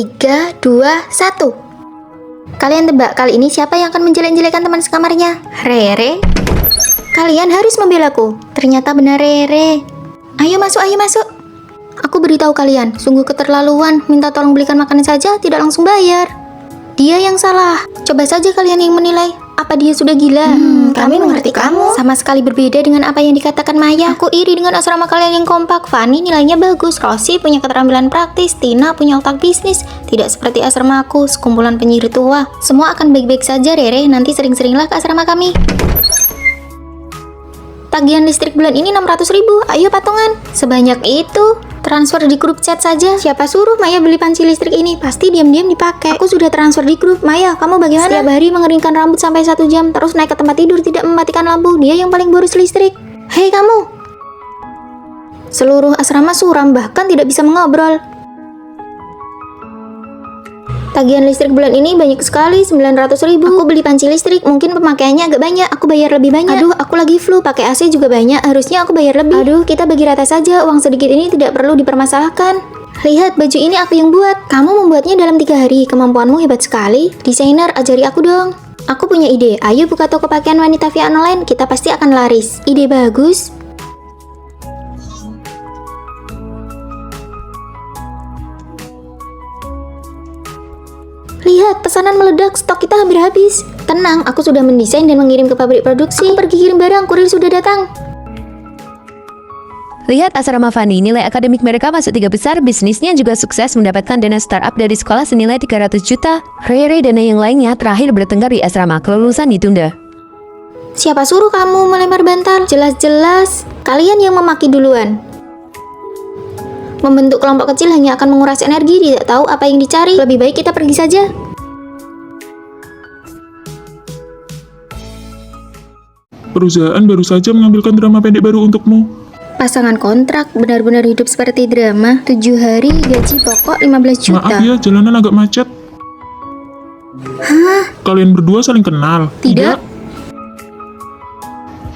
3, 2, 1. Kalian tebak kali ini siapa yang akan menjelek-jelekan teman sekamarnya? Rere? Kalian harus membelaku. Ternyata benar Rere. Ayo masuk, ayo masuk. Aku beritahu kalian, sungguh keterlaluan. Minta tolong belikan makanan saja, tidak langsung bayar. Dia yang salah. Coba saja kalian yang menilai. Apa dia sudah gila? Kami mengerti kamu. Sama sekali berbeda dengan apa yang dikatakan Maya. Aku iri dengan asrama kalian yang kompak. Fanny nilainya bagus, Rosie punya keterampilan praktis, Tina punya otak bisnis. Tidak seperti asrama aku, sekumpulan penyihir tua. Semua akan baik-baik saja, Rere. Nanti sering-seringlah ke asrama kami. Tagihan listrik bulan ini 600.000. Ayo patungan. Sebanyak itu. Transfer di grup chat saja. Siapa suruh Maya beli panci listrik ini? Pasti diam-diam dipakai. Aku sudah transfer di grup. Maya, kamu bagaimana? Setiap hari mengeringkan rambut sampai 1 jam, terus naik ke tempat tidur tidak mematikan lampu. Dia yang paling boros listrik. Hei kamu. Seluruh asrama suram, bahkan tidak bisa mengobrol. Tagihan listrik bulan ini banyak sekali, 900.000. Aku beli panci listrik, mungkin pemakaiannya agak banyak, aku bayar lebih banyak. Aduh, aku lagi flu, pakai AC juga banyak, harusnya aku bayar lebih. Aduh, kita bagi rata saja, uang sedikit ini tidak perlu dipermasalahkan. Lihat, baju ini aku yang buat. Kamu membuatnya dalam 3 hari, kemampuanmu hebat sekali. Desainer, ajari aku dong. Aku punya ide, ayo buka toko pakaian wanita via online, kita pasti akan laris. Ide bagus. Lihat, pesanan meledak, stok kita hampir habis. Tenang, aku sudah mendesain dan mengirim ke pabrik produksi. Aku pergi kirim barang, kurir sudah datang. Lihat asrama Fanny, nilai akademik mereka masuk 3 besar, bisnisnya juga sukses mendapatkan dana startup dari sekolah senilai 300 juta. Rere dan yang lainnya terakhir bertengkar di asrama, kelulusan ditunda. Siapa suruh kamu melempar bantal? Jelas-jelas kalian yang memaki duluan. Membentuk kelompok kecil hanya akan menguras energi, tidak tahu apa yang dicari. Lebih baik kita pergi saja. Perusahaan baru saja mengambilkan drama pendek baru untukmu. Pasangan kontrak benar-benar hidup seperti drama. 7 hari, gaji pokok 15 juta. Maaf ya, jalanan agak macet. Hah? Kalian berdua saling kenal? Tidak.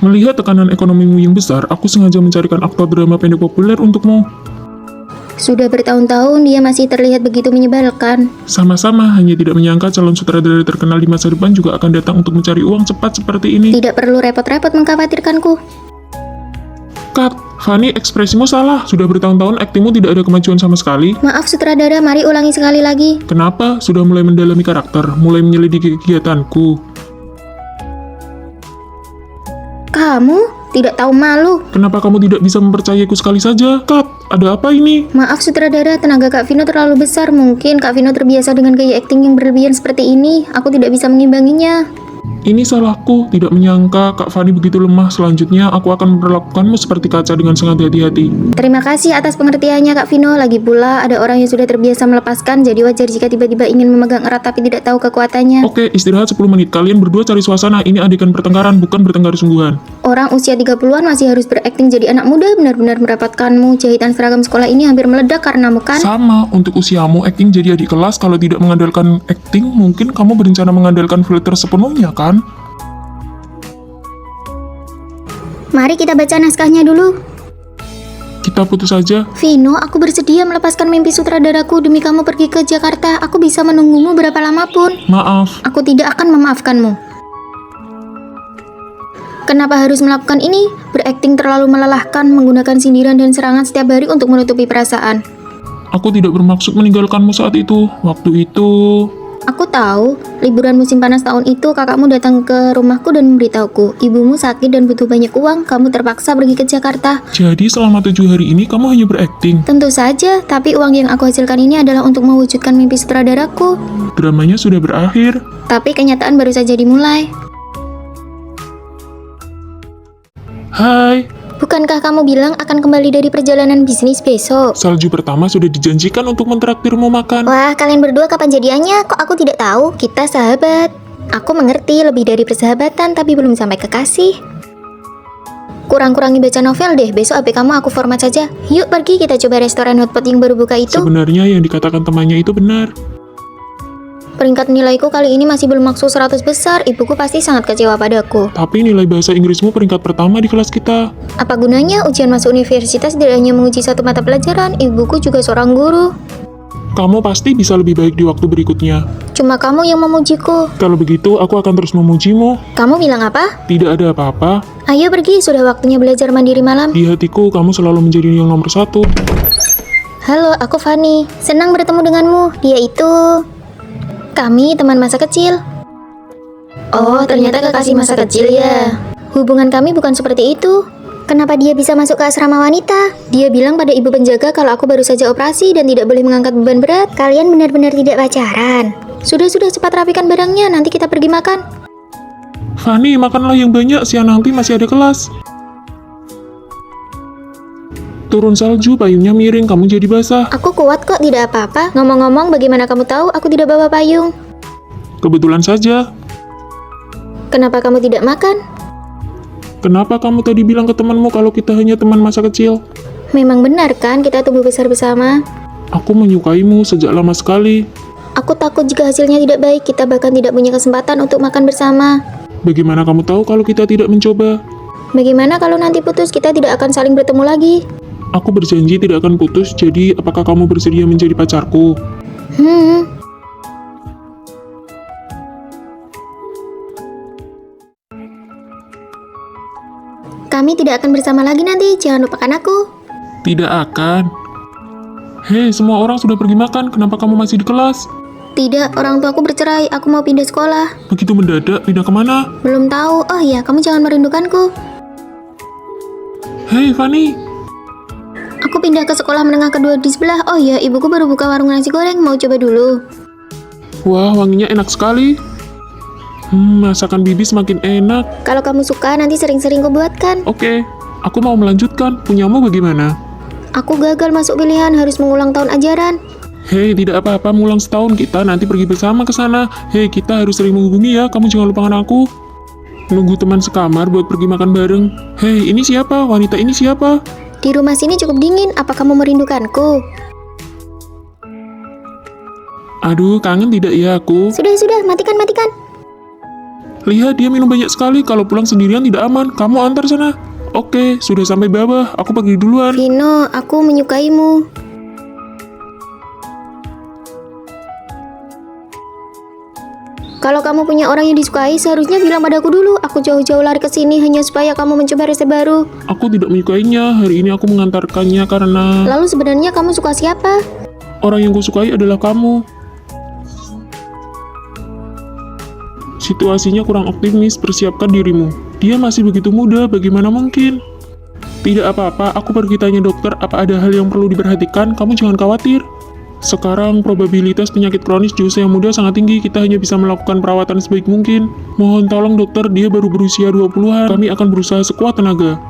Melihat tekanan ekonomimu yang besar, aku sengaja mencarikan aktor drama pendek populer untukmu. Sudah bertahun-tahun dia masih terlihat begitu menyebalkan. Sama-sama, hanya tidak menyangka calon sutradara terkenal di masa depan juga akan datang untuk mencari uang cepat seperti ini. Tidak perlu repot-repot mengkhawatirkanku. Kat, Fanny, ekspresimu salah. Sudah bertahun-tahun aktingmu tidak ada kemajuan sama sekali. Maaf sutradara, mari ulangi sekali lagi. Kenapa? Sudah mulai mendalami karakter, mulai menyelidiki kegiatanku. Kamu tidak tahu malu. Kenapa kamu tidak bisa mempercayaiku sekali saja? Kat, ada apa ini? Maaf sutradara, tenaga Kak Vino terlalu besar. Mungkin Kak Vino terbiasa dengan gaya akting yang berlebihan seperti ini. Aku tidak bisa mengimbanginya. Ini salahku, tidak menyangka Kak Fanny begitu lemah. Selanjutnya, aku akan memperlakukanmu seperti kaca dengan sangat hati-hati. Terima kasih atas pengertiannya Kak Vino. Lagi pula, ada orang yang sudah terbiasa melepaskan, jadi wajar jika tiba-tiba ingin memegang erat tapi tidak tahu kekuatannya. Oke, istirahat 10 menit. Kalian berdua cari suasana. Ini adegan pertengkaran, bukan bertengkar sungguhan. Orang usia 30-an masih harus berakting jadi anak muda, benar-benar merepotkanmu. Jahitan seragam sekolah ini hampir meledak karenamu kan? Sama, untuk usiamu, akting jadi adik kelas. Kalau tidak mengandalkan akting, mungkin kamu berencana mengandalkan filter sepenuhnya, kan? Mari kita baca naskahnya dulu. Kita putus saja. Vino, aku bersedia melepaskan mimpi sutradaraku demi kamu pergi ke Jakarta. Aku bisa menunggumu berapa lama pun. Maaf. Aku tidak akan memaafkanmu. Kenapa harus melakukan ini? Berakting terlalu melelahkan, menggunakan sindiran dan serangan setiap hari untuk menutupi perasaan. Aku tidak bermaksud meninggalkanmu saat itu. Waktu itu... Aku tahu, liburan musim panas tahun itu kakakmu datang ke rumahku dan memberitahuku, ibumu sakit dan butuh banyak uang, kamu terpaksa pergi ke Jakarta. Jadi selama 7 hari ini kamu hanya berakting? Tentu saja, tapi uang yang aku hasilkan ini adalah untuk mewujudkan mimpi sutradaraku. Dramanya sudah berakhir. Tapi kenyataan baru saja dimulai. Hai. Bukankah kamu bilang akan kembali dari perjalanan bisnis besok? Salju pertama sudah dijanjikan untuk mentraktirmu makan. Wah, kalian berdua kapan jadiannya? Kok aku tidak tahu? Kita sahabat. Aku mengerti lebih dari persahabatan, tapi belum sampai kekasih. Kurang-kurangi baca novel deh, besok HP kamu aku format saja. Yuk pergi kita coba restoran hotpot yang baru buka itu. Sebenarnya yang dikatakan temannya itu benar. Peringkat nilaiku kali ini masih belum masuk 100 besar, ibuku pasti sangat kecewa padaku. Tapi nilai bahasa Inggrismu peringkat pertama di kelas kita. Apa gunanya ujian masuk universitas tidak hanya menguji satu mata pelajaran, ibuku juga seorang guru. Kamu pasti bisa lebih baik di waktu berikutnya. Cuma kamu yang memujiku. Kalau begitu, aku akan terus memujimu. Kamu bilang apa? Tidak ada apa-apa. Ayo pergi, sudah waktunya belajar mandiri malam. Di hatiku, kamu selalu menjadi yang nomor 1. Halo, aku Fanny. Senang bertemu denganmu. Dia itu... Kami teman masa kecil. Oh, ternyata kekasih masa kecil ya. Hubungan kami bukan seperti itu. Kenapa dia bisa masuk ke asrama wanita? Dia bilang pada ibu penjaga kalau aku baru saja operasi dan tidak boleh mengangkat beban berat. Kalian benar-benar tidak pacaran. Sudah, cepat rapikan barangnya, nanti kita pergi makan. Fanny, makanlah yang banyak, siang nanti masih ada kelas. Turun salju, payungnya miring, kamu jadi basah. Aku kuat kok, tidak apa-apa. Ngomong-ngomong, bagaimana kamu tahu aku tidak bawa payung? Kebetulan saja. Kenapa kamu tidak makan? Kenapa kamu tadi bilang ke temanmu kalau kita hanya teman masa kecil? Memang benar kan kita tumbuh besar bersama? Aku menyukaimu sejak lama sekali. Aku takut jika hasilnya tidak baik, kita bahkan tidak punya kesempatan untuk makan bersama. Bagaimana kamu tahu kalau kita tidak mencoba? Bagaimana kalau nanti putus, kita tidak akan saling bertemu lagi? Aku berjanji tidak akan putus, jadi apakah kamu bersedia menjadi pacarku? Kami tidak akan bersama lagi nanti, jangan lupakan aku. Tidak akan. Hei, semua orang sudah pergi makan, kenapa kamu masih di kelas? Tidak, orang tuaku bercerai, aku mau pindah sekolah. Begitu mendadak, pindah kemana? Belum tahu, oh iya, kamu jangan merindukanku. Hei, Fanny. Aku pindah ke sekolah menengah kedua di sebelah. Oh iya, ibuku baru buka warung nasi goreng, mau coba dulu. Wah, wanginya enak sekali. Masakan bibi semakin enak. Kalau kamu suka, nanti sering-sering kubuatkan. Oke, aku mau melanjutkan. Punyamu bagaimana? Aku gagal masuk pilihan, harus mengulang tahun ajaran. Hei, tidak apa-apa, mengulang setahun kita nanti pergi bersama ke sana. Hei, kita harus sering menghubungi ya, kamu jangan lupakan aku. Nunggu teman sekamar buat pergi makan bareng. Hei, ini siapa? Wanita ini siapa? Di rumah sini cukup dingin, apa kamu merindukanku? Aduh, kangen tidak ya aku? Sudah, matikan. Lihat, dia minum banyak sekali. Kalau pulang sendirian tidak aman. Kamu antar sana. Oke, sudah sampai bawah. Aku pergi duluan. Vino, aku menyukaimu. Kalau kamu punya orang yang disukai, seharusnya bilang padaku dulu. Aku jauh-jauh lari ke sini hanya supaya kamu mencoba resep baru. Aku tidak menyukainya. Hari ini aku mengantarkannya karena... Lalu sebenarnya kamu suka siapa? Orang yang kusukai adalah kamu. Situasinya kurang optimis, persiapkan dirimu. Dia masih begitu muda, bagaimana mungkin? Tidak apa-apa, aku pergi tanya dokter apa ada hal yang perlu diperhatikan, kamu jangan khawatir. Sekarang probabilitas penyakit kronis di usia yang muda sangat tinggi, kita hanya bisa melakukan perawatan sebaik mungkin. Mohon tolong dokter, dia baru berusia 20-an, kami akan berusaha sekuat tenaga.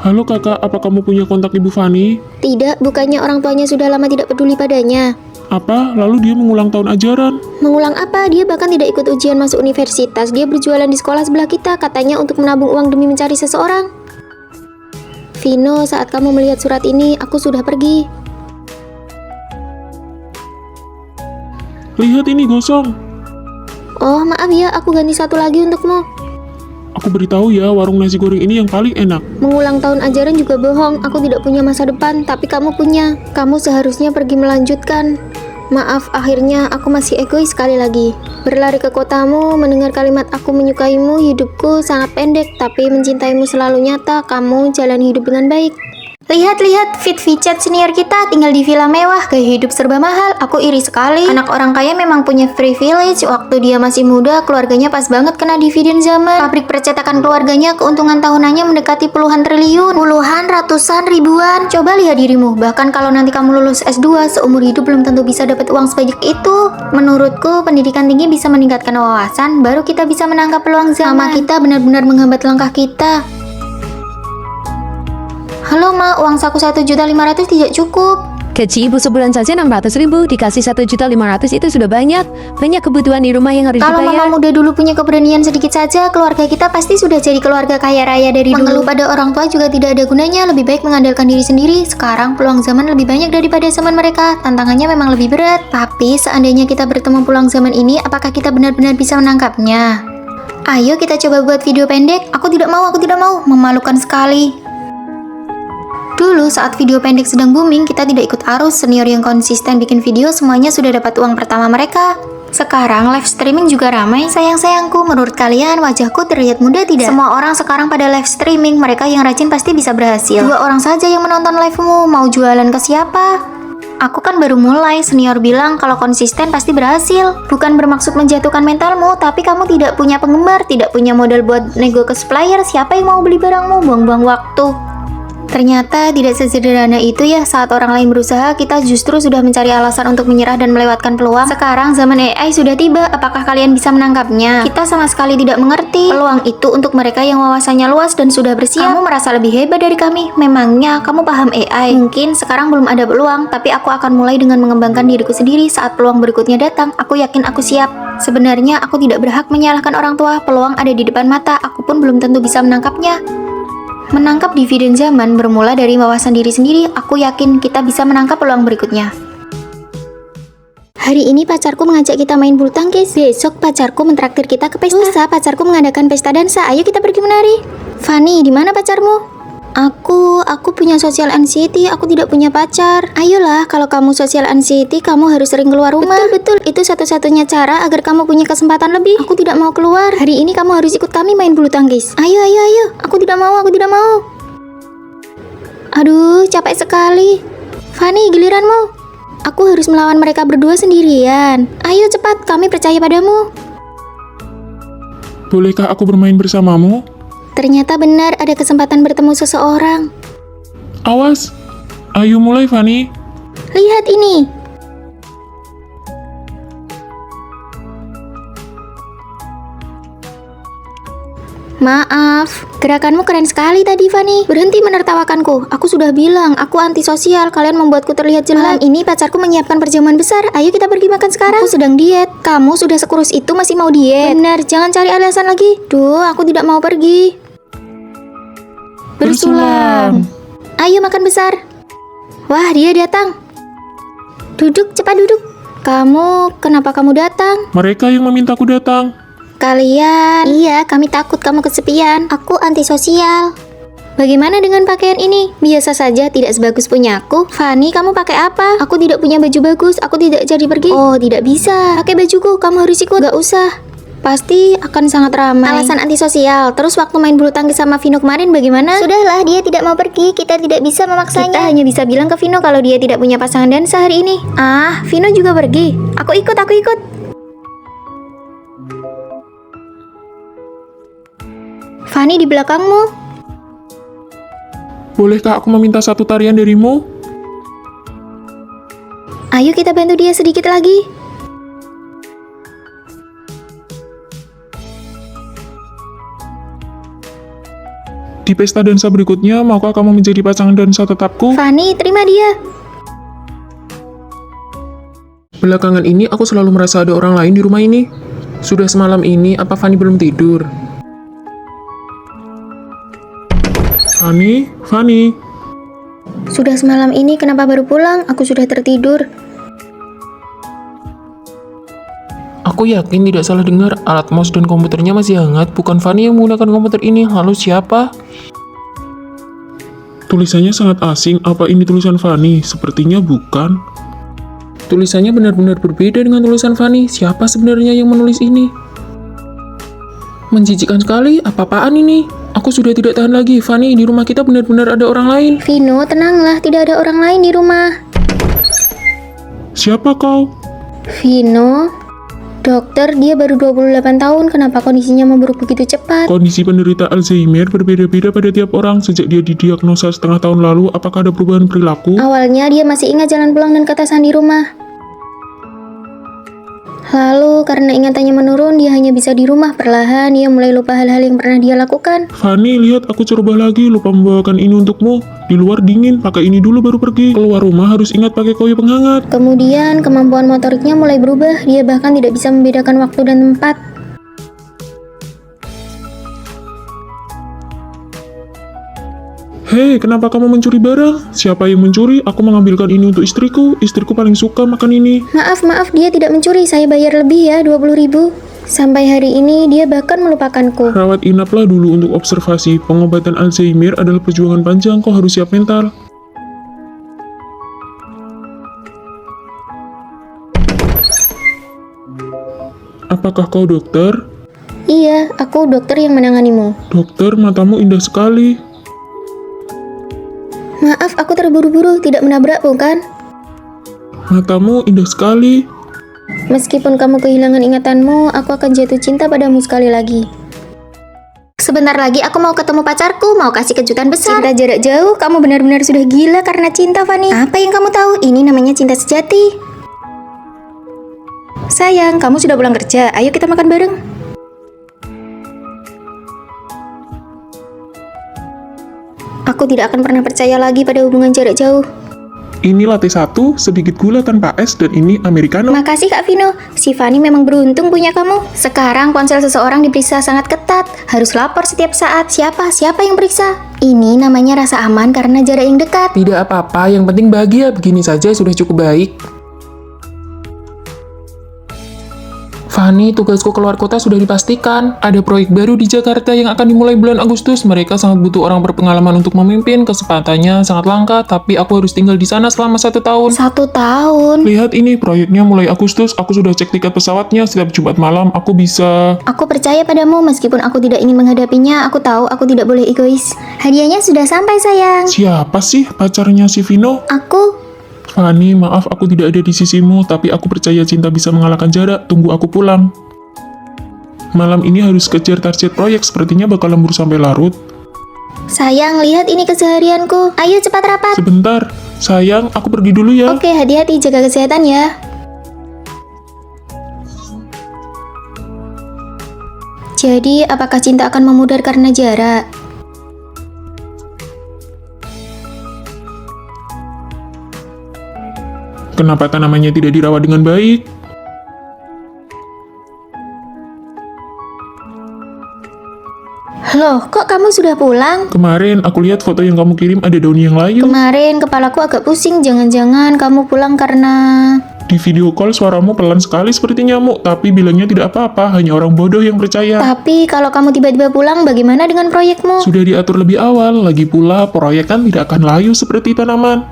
Halo kakak, apa kamu punya kontak ibu Fanny? Tidak, bukannya orang tuanya sudah lama tidak peduli padanya. Apa? Lalu dia mengulang tahun ajaran? Mengulang apa? Dia bahkan tidak ikut ujian masuk universitas. Dia berjualan di sekolah sebelah kita, katanya untuk menabung uang demi mencari seseorang. Vino, saat kamu melihat surat ini, aku sudah pergi. Lihat ini gosong. Oh, maaf ya, aku ganti satu lagi untukmu. Aku beritahu ya, warung nasi goreng ini yang paling enak. Mengulang tahun ajaran juga bohong. Aku tidak punya masa depan, tapi kamu punya. Kamu seharusnya pergi melanjutkan. Maaf, akhirnya aku masih egois sekali lagi. Berlari ke kotamu, mendengar kalimat aku menyukaimu, hidupku sangat pendek, tapi mencintaimu selalu nyata, kamu jalani hidup dengan baik. Lihat, fit Vichat senior kita tinggal di villa mewah, gaya hidup serba mahal. Aku iri sekali. Anak orang kaya memang punya privilege. Waktu dia masih muda, keluarganya pas banget kena dividen zaman. Pabrik percetakan keluarganya keuntungan tahunannya mendekati puluhan triliun. Puluhan, ratusan, ribuan. Coba lihat dirimu. Bahkan kalau nanti kamu lulus S2, seumur hidup belum tentu bisa dapat uang sebanyak itu. Menurutku, pendidikan tinggi bisa meningkatkan wawasan, baru kita bisa menangkap peluang zaman. Mama kita benar-benar menghambat langkah kita. Halo Ma, uang saku 1.500.000 tidak cukup. Gaji ibu sebulan saja 600.000, dikasih 1.500.000 itu sudah banyak. Banyak kebutuhan di rumah yang harus Kalau dibayar. mama muda dulu punya keberanian sedikit saja, keluarga kita pasti sudah jadi keluarga kaya raya dari dulu. Mengeluh pada orang tua juga tidak ada gunanya, lebih baik mengandalkan diri sendiri. Sekarang peluang zaman lebih banyak daripada zaman mereka, tantangannya memang lebih berat. Tapi seandainya kita bertemu peluang zaman ini, apakah kita benar-benar bisa menangkapnya? Ayo kita coba buat video pendek. Aku tidak mau, memalukan sekali. Dulu saat video pendek sedang booming, kita tidak ikut arus. Senior yang konsisten bikin video semuanya sudah dapat uang pertama mereka. Sekarang live streaming juga ramai. Sayang-sayangku, menurut kalian wajahku terlihat muda tidak? Semua orang sekarang pada live streaming. Mereka yang rajin pasti bisa berhasil. 2 orang saja yang menonton livemu. Mau jualan ke siapa? Aku kan baru mulai. Senior bilang kalau konsisten pasti berhasil. Bukan bermaksud menjatuhkan mentalmu, tapi kamu tidak punya penggemar, tidak punya modal buat nego ke supplier. Siapa yang mau beli barangmu? Buang-buang waktu. Ternyata tidak sesederhana itu ya. Saat orang lain berusaha, kita justru sudah mencari alasan untuk menyerah dan melewatkan peluang. Sekarang zaman AI sudah tiba. Apakah kalian bisa menangkapnya? Kita sama sekali tidak mengerti. Peluang itu untuk mereka yang wawasannya luas dan sudah bersiap. Kamu merasa lebih hebat dari kami. Memangnya kamu paham AI? Mungkin sekarang belum ada peluang, tapi aku akan mulai dengan mengembangkan diriku sendiri. Saat peluang berikutnya datang, aku yakin aku siap. Sebenarnya aku tidak berhak menyalahkan orang tua. Peluang ada di depan mata. Aku pun belum tentu bisa menangkapnya. Menangkap dividen zaman bermula dari wawasan diri sendiri. Aku yakin kita bisa menangkap peluang berikutnya. Hari ini pacarku mengajak kita main bulu tangkis. Besok pacarku mentraktir kita ke pesta. Lusa pacarku mengadakan pesta dansa. Ayo kita pergi menari. Fanny, di mana pacarmu? Aku punya social anxiety. Aku tidak punya pacar. Ayolah, kalau kamu social anxiety, kamu harus sering keluar rumah. Betul, itu satu-satunya cara agar kamu punya kesempatan lebih. Aku tidak mau keluar. Hari ini kamu harus ikut kami main bulu tangkis. Ayo. Aku tidak mau. Aduh, capek sekali. Fanny, giliranmu. Aku harus melawan mereka berdua sendirian. Ayo cepat, kami percaya padamu. Bolehkah aku bermain bersamamu? Ternyata benar ada kesempatan bertemu seseorang. Awas! Ayo mulai, Fanny. Lihat ini. Maaf, gerakanmu keren sekali tadi, Fanny. Berhenti menertawakanku. Aku sudah bilang, aku antisosial. Kalian membuatku terlihat jelek. Malam ini pacarku menyiapkan perjamuan besar. Ayo kita pergi makan sekarang. Aku sedang diet. Kamu sudah sekurus itu masih mau diet? Benar, jangan cari alasan lagi. Duh, aku tidak mau pergi. Bersulam. Ayo makan besar. Wah, dia datang. Duduk, cepat duduk. Kenapa kamu datang? Mereka yang memintaku datang. Kalian? Iya, kami takut kamu kesepian. Aku antisosial. Bagaimana dengan pakaian ini? Biasa saja, tidak sebagus punyaku. Fanny, kamu pakai apa? Aku tidak punya baju bagus. Aku tidak jadi pergi. Oh, tidak bisa. Pakai bajuku, kamu harus ikut. Gak usah. Pasti akan sangat ramai. Alasan antisosial. Terus waktu main bulu tangkis sama Vino kemarin bagaimana? Sudahlah, dia tidak mau pergi. Kita tidak bisa memaksanya. Kita hanya bisa bilang ke Vino kalau dia tidak punya pasangan dansa hari ini. Ah, Vino juga pergi. Aku ikut. Fanny, di belakangmu. Bolehkah aku meminta satu tarian darimu? Ayo kita bantu dia sedikit lagi. Di pesta dansa berikutnya, maukah kamu menjadi pasangan dansa tetapku? Fanny, terima dia. Belakangan ini aku selalu merasa ada orang lain di rumah ini. Sudah semalam ini, apa Fanny belum tidur? Fanny? Sudah semalam ini, kenapa baru pulang? Aku sudah tertidur. Aku yakin tidak salah dengar, alat mouse dan komputernya masih hangat. Bukan Fanny yang menggunakan komputer ini. Lalu siapa? Tulisannya sangat asing. Apa ini tulisan Fanny? Sepertinya bukan. Tulisannya benar-benar berbeda dengan tulisan Fanny. Siapa sebenarnya yang menulis ini? Menjijikkan sekali. Apa-apaan ini? Aku sudah tidak tahan lagi. Fanny, di rumah kita benar-benar ada orang lain. Vino, tenanglah. Tidak ada orang lain di rumah. Siapa kau? Vino? Dokter, dia baru 28 tahun. Kenapa kondisinya memburuk begitu cepat? Kondisi penderita Alzheimer berbeda-beda pada tiap orang. Sejak dia didiagnosa setengah tahun lalu, apakah ada perubahan perilaku? Awalnya dia masih ingat jalan pulang dan ketasan di rumah. Lalu karena ingatannya menurun, dia hanya bisa di rumah. Perlahan dia mulai lupa hal-hal yang pernah dia lakukan. Fanny, lihat, aku coba lagi. Lupa membawakan ini untukmu. Di luar dingin, pakai ini dulu baru pergi. Keluar rumah harus ingat pakai koyo penghangat. Kemudian kemampuan motoriknya mulai berubah. Dia bahkan tidak bisa membedakan waktu dan tempat. Hei, kenapa kamu mencuri barang? Siapa yang mencuri? Aku mengambilkan ini untuk istriku. Istriku paling suka makan ini. Maaf, dia tidak mencuri. Saya bayar lebih ya, 20.000. Sampai hari ini dia bahkan melupakanku. Rawat inaplah dulu untuk observasi. Pengobatan Alzheimer adalah perjuangan panjang, kau harus siap mental. Apakah kau dokter? Iya, aku dokter yang menanganimu. Dokter, matamu indah sekali. Maaf, aku terburu-buru, tidak menabrak bukan? Matamu indah sekali. Meskipun kamu kehilangan ingatanmu, aku akan jatuh cinta padamu sekali lagi. Sebentar lagi aku mau ketemu pacarku, mau kasih kejutan besar. Cinta jarak jauh, kamu benar-benar sudah gila karena cinta, Fanny. Apa yang kamu tahu? Ini namanya cinta sejati. Sayang, kamu sudah pulang kerja, ayo kita makan bareng. Aku tidak akan pernah percaya lagi pada hubungan jarak jauh. Ini latte 1, sedikit gula tanpa es, dan ini americano. Makasih Kak Vino, si Fanny memang beruntung punya kamu. Sekarang ponsel seseorang diperiksa sangat ketat, harus lapor setiap saat. Siapa yang periksa? Ini namanya rasa aman karena jarak yang dekat. Tidak apa-apa, yang penting bahagia. Begini saja sudah cukup baik. Fanny, tugasku keluar kota sudah dipastikan. Ada proyek baru di Jakarta yang akan dimulai bulan Agustus. Mereka sangat butuh orang berpengalaman untuk memimpin. Kesempatannya sangat langka, tapi aku harus tinggal di sana selama 1 tahun. 1 tahun. Lihat ini, proyeknya mulai Agustus. Aku sudah cek tiket pesawatnya. Setiap Jumat malam, aku bisa... Aku percaya padamu meskipun aku tidak ingin menghadapinya. Aku tahu aku tidak boleh egois. Hadiahnya sudah sampai, sayang. Siapa sih pacarnya si Vino? Aku... Fanny, maaf aku tidak ada di sisimu, tapi aku percaya cinta bisa mengalahkan jarak. Tunggu aku pulang. Malam ini harus kejar target proyek, sepertinya bakal lembur sampai larut. Sayang, lihat ini keseharianku. Ayo cepat rapat. Sebentar, sayang, aku pergi dulu ya. Oke, hati-hati, jaga kesehatan ya. Jadi, apakah cinta akan memudar karena jarak? Kenapa tanamannya tidak dirawat dengan baik? Loh, kok kamu sudah pulang? Kemarin aku lihat foto yang kamu kirim ada daun yang layu. Kemarin kepalaku agak pusing, jangan-jangan kamu pulang karena... Di video call suaramu pelan sekali seperti nyamuk, tapi bilangnya tidak apa-apa, hanya orang bodoh yang percaya. Tapi kalau kamu tiba-tiba pulang, bagaimana dengan proyekmu? Sudah diatur lebih awal, lagi pula proyek kan tidak akan layu seperti tanaman.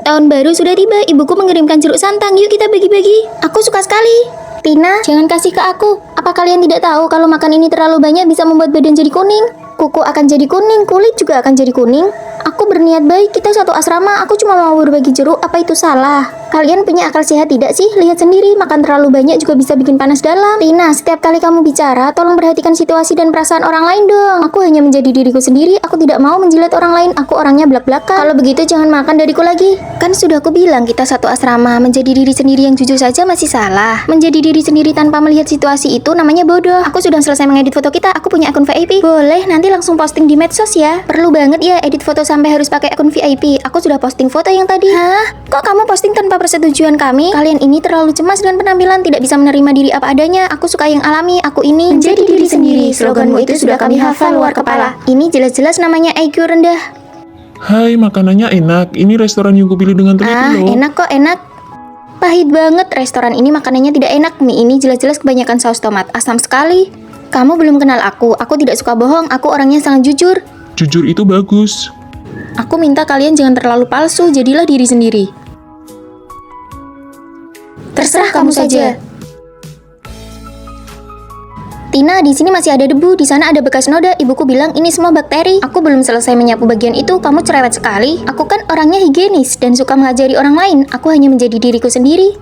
Tahun baru sudah tiba, ibuku mengirimkan jeruk santang. Yuk kita bagi-bagi. Aku suka sekali. Tina, jangan kasih ke aku. Apa kalian tidak tahu kalau makan ini terlalu banyak bisa membuat badan jadi kuning? Kuku akan jadi kuning, kulit juga akan jadi kuning. Aku berniat baik, kita satu asrama. Aku cuma mau berbagi jeruk, apa itu salah? Kalian punya akal sehat tidak sih? Lihat sendiri, makan terlalu banyak juga bisa bikin panas dalam. Tina, setiap kali kamu bicara, tolong perhatikan situasi dan perasaan orang lain dong. Aku hanya menjadi diriku sendiri, aku tidak mau menjilat orang lain. Aku orangnya belak-belakan. Kalau begitu jangan makan dariku lagi. Kan sudah aku bilang kita satu asrama. Menjadi diri sendiri yang jujur saja masih salah. Menjadi diri sendiri tanpa melihat situasi itu namanya bodoh. Aku sudah selesai mengedit foto kita. Aku punya akun VIP. Boleh, nanti langsung posting di medsos ya. Perlu banget ya edit foto sampai harus pakai akun VIP. Aku sudah posting foto yang tadi. Hah? Kok kamu posting tanpa persetujuan kami? Kalian ini terlalu cemas dengan penampilan, tidak bisa menerima diri apa adanya. Aku suka yang alami. Aku ini menjadi diri sendiri. Sloganmu itu sudah kami hafal luar kepala. Ini jelas-jelas namanya IQ rendah. Hai, makanannya enak. Ini restoran yang kupilih dengan teliti loh. Enak kok, enak. Pahit banget, restoran ini makanannya tidak enak. Mie ini jelas-jelas kebanyakan saus tomat, asam sekali. Kamu belum kenal aku tidak suka bohong, aku orangnya sangat jujur. Jujur itu bagus. Aku minta kalian jangan terlalu palsu, jadilah diri sendiri. Terserah kamu saja. Tina, di sini masih ada debu, di sana ada bekas noda. Ibuku bilang ini semua bakteri. Aku belum selesai menyapu bagian itu, kamu cerewet sekali. Aku kan orangnya higienis dan suka mengajari orang lain. Aku hanya menjadi diriku sendiri.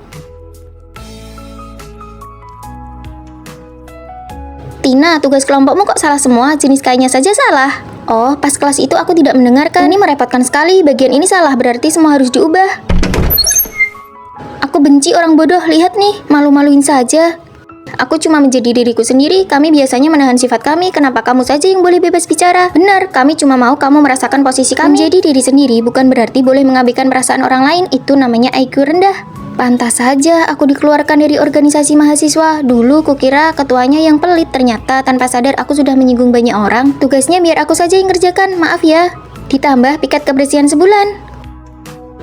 Tina, tugas kelompokmu kok salah semua? Jenis kainnya saja salah. Oh, pas kelas itu aku tidak mendengarkan. Ini merepotkan sekali. Bagian ini salah, berarti semua harus diubah. Aku benci orang bodoh. Lihat nih, malu-maluin saja. Aku cuma menjadi diriku sendiri. Kami biasanya menahan sifat kami. Kenapa kamu saja yang boleh bebas bicara? Benar, kami cuma mau kamu merasakan posisi kami. Menjadi diri sendiri bukan berarti boleh mengabaikan perasaan orang lain. Itu namanya IQ rendah. Pantas saja aku dikeluarkan dari organisasi mahasiswa. Dulu kukira ketuanya yang pelit. Ternyata tanpa sadar aku sudah menyinggung banyak orang. Tugasnya biar aku saja yang kerjakan. Maaf ya. Ditambah piket kebersihan sebulan.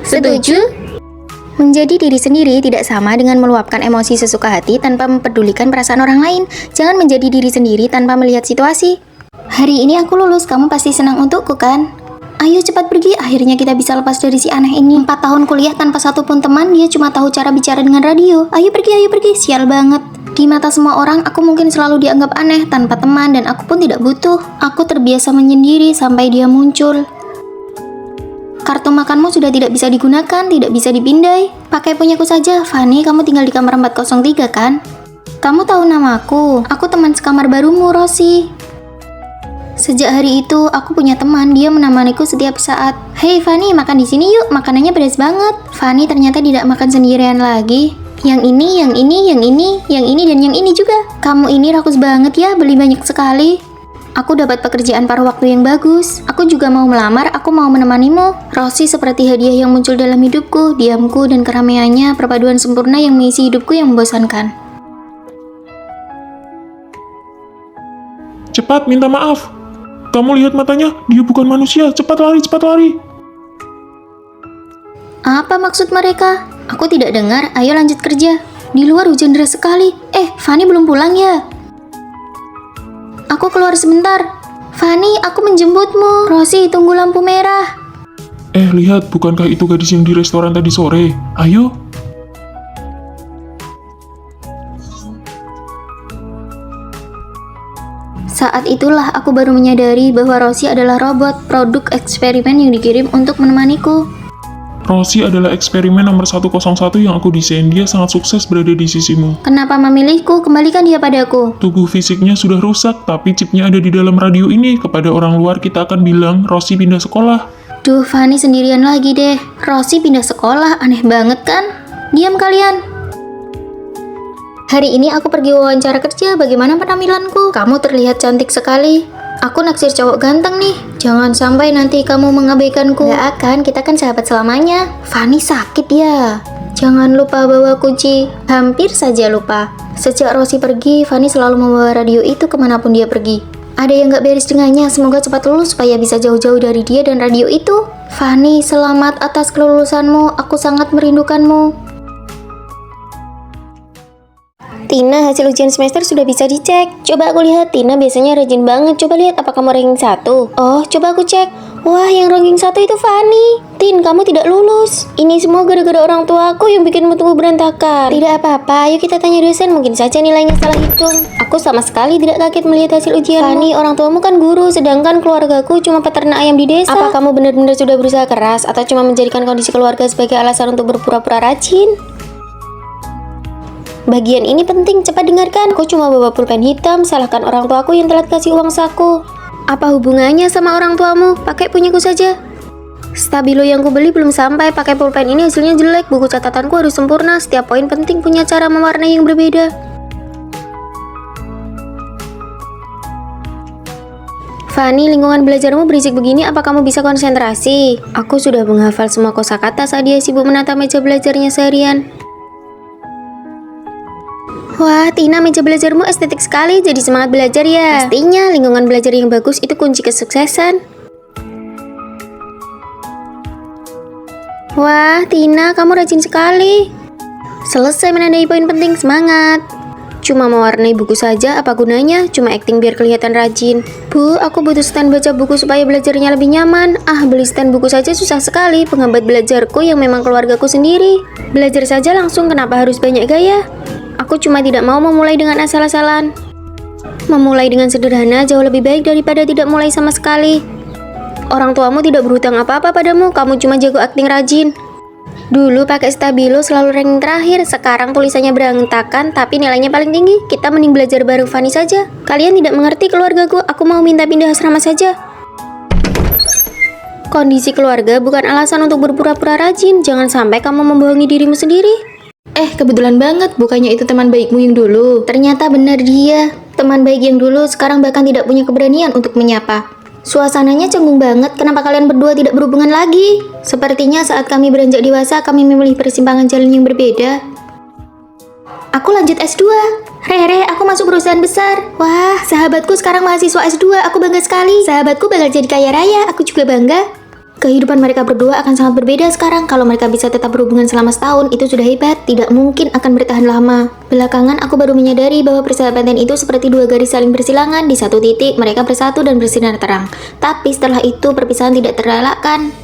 Setuju? Menjadi diri sendiri tidak sama dengan meluapkan emosi sesuka hati tanpa mempedulikan perasaan orang lain. Jangan menjadi diri sendiri tanpa melihat situasi. Hari ini aku lulus, kamu pasti senang untukku kan? Ayo cepat pergi, akhirnya kita bisa lepas dari si aneh ini. 4 tahun kuliah tanpa satupun teman, dia cuma tahu cara bicara dengan radio. Ayo pergi, sial banget. Di mata semua orang, aku mungkin selalu dianggap aneh tanpa teman dan aku pun tidak butuh. Aku terbiasa menyendiri sampai dia muncul. Kartu makanmu sudah tidak bisa digunakan, tidak bisa dipindai. Pakai punyaku saja, Fanny, kamu tinggal di kamar 403 kan? Kamu tahu namaku, aku teman sekamar barumu, Rosie. Sejak hari itu, aku punya teman, dia menemaniku setiap saat. Hei Fanny, makan di sini yuk, makanannya pedas banget. Fanny ternyata tidak makan sendirian lagi. Yang ini, yang ini, dan yang ini juga. Kamu ini rakus banget ya, beli banyak sekali. Aku dapat pekerjaan paruh waktu yang bagus. Aku juga mau melamar, aku mau menemanimu. Rosie seperti hadiah yang muncul dalam hidupku, diamku dan keramaiannya, perpaduan sempurna yang mengisi hidupku yang membosankan. Cepat, minta maaf. Kamu lihat matanya, dia bukan manusia. Cepat lari, cepat lari. Apa maksud mereka? Aku tidak dengar, ayo lanjut kerja. Di luar hujan deras sekali. Fanny belum pulang ya? Aku keluar sebentar. Fanny, aku menjemputmu. Rosie, tunggu lampu merah. Lihat, bukankah itu gadis yang di restoran tadi sore? Ayo. Saat itulah aku baru menyadari bahwa Rosie adalah robot, produk eksperimen yang dikirim untuk menemaniku. Rosie adalah eksperimen nomor 101 yang aku desain. Dia sangat sukses berada di sisimu. Kenapa memilihku? Kembalikan dia padaku. Tubuh fisiknya sudah rusak, tapi chipnya ada di dalam radio ini. Kepada orang luar kita akan bilang, Rosie pindah sekolah. Duh, Fanny sendirian lagi deh. Rosie pindah sekolah, aneh banget kan? Diam kalian. Hari ini aku pergi wawancara kerja, bagaimana penampilanku? Kamu terlihat cantik sekali. Aku naksir cowok ganteng nih. Jangan sampai nanti kamu mengabaikanku. Gak akan, kita kan sahabat selamanya. Fanny sakit ya. Jangan lupa bawa kunci. Hampir saja lupa. Sejak Rosie pergi, Fanny selalu membawa radio itu kemanapun dia pergi. Ada yang gak beres dengannya, semoga cepat lulus supaya bisa jauh-jauh dari dia dan radio itu. Fanny, selamat atas kelulusanmu. Aku sangat merindukanmu. Tina, hasil ujian semester sudah bisa dicek. Coba aku lihat, Tina biasanya rajin banget. Coba lihat, apa kamu ranking 1? Oh, coba aku cek. Wah, yang ranking 1 itu Fanny. Tin, kamu tidak lulus. Ini semua gara-gara orang tua aku yang bikinmu tumbuh berantakan. Tidak apa-apa, ayo kita tanya dosen. Mungkin saja nilainya salah hitung. Aku sama sekali tidak kaget melihat hasil ujianmu. Fanny, orang tuamu kan guru, sedangkan keluargaku cuma peternak ayam di desa. Apa kamu benar-benar sudah berusaha keras atau cuma menjadikan kondisi keluarga sebagai alasan untuk berpura-pura rajin? Bagian ini penting, cepat dengarkan. Aku cuma bawa pulpen hitam, salahkan orang tuaku yang telat kasih uang saku. Apa hubungannya sama orang tuamu? Pakai punyaku saja. Stabilo yang kubeli belum sampai, pakai pulpen ini hasilnya jelek. Buku catatanku harus sempurna, setiap poin penting punya cara mewarnai yang berbeda. Fanny, lingkungan belajarmu berisik begini, apa kamu bisa konsentrasi? Aku sudah menghafal semua kosakata saat dia sibuk menata meja belajarnya seharian. Wah, Tina, meja belajarmu estetik sekali, jadi semangat belajar ya. Pastinya, lingkungan belajar yang bagus itu kunci kesuksesan. Wah, Tina, kamu rajin sekali. Selesai menandai poin penting, semangat. Cuma mewarnai buku saja, apa gunanya? Cuma acting biar kelihatan rajin. Bu, aku butuh stand baca buku supaya belajarnya lebih nyaman. Beli stand buku saja susah sekali, penghambat belajarku yang memang keluargaku sendiri. Belajar saja langsung, kenapa harus banyak gaya? Aku cuma tidak mau memulai dengan asal-asalan. Memulai dengan sederhana jauh lebih baik daripada tidak mulai sama sekali. Orang tuamu tidak berhutang apa-apa padamu, kamu cuma jago akting rajin. Dulu pakai stabilo selalu ranking terakhir, sekarang tulisannya berantakan tapi nilainya paling tinggi. Kita mending belajar bareng Fanny saja. Kalian tidak mengerti keluargaku, aku mau minta pindah asrama saja. Kondisi keluarga bukan alasan untuk berpura-pura rajin, jangan sampai kamu membohongi dirimu sendiri. Kebetulan banget, bukannya itu teman baikmu yang dulu. Ternyata benar dia. Teman baik yang dulu sekarang bahkan tidak punya keberanian untuk menyapa. Suasananya canggung banget, kenapa kalian berdua tidak berhubungan lagi? Sepertinya saat kami beranjak dewasa, kami memilih persimpangan jalan yang berbeda. Aku lanjut S2. Rere, aku masuk perusahaan besar. Wah, sahabatku sekarang mahasiswa S2, aku bangga sekali. Sahabatku bakal jadi kaya raya, aku juga bangga. Kehidupan mereka berdua akan sangat berbeda sekarang. Kalau mereka bisa tetap berhubungan selama setahun, itu sudah hebat. Tidak mungkin akan bertahan lama. Belakangan aku baru menyadari bahwa persahabatan itu seperti dua garis saling bersilangan. Di satu titik mereka bersatu dan bersinar terang. Tapi setelah itu perpisahan tidak terelakkan.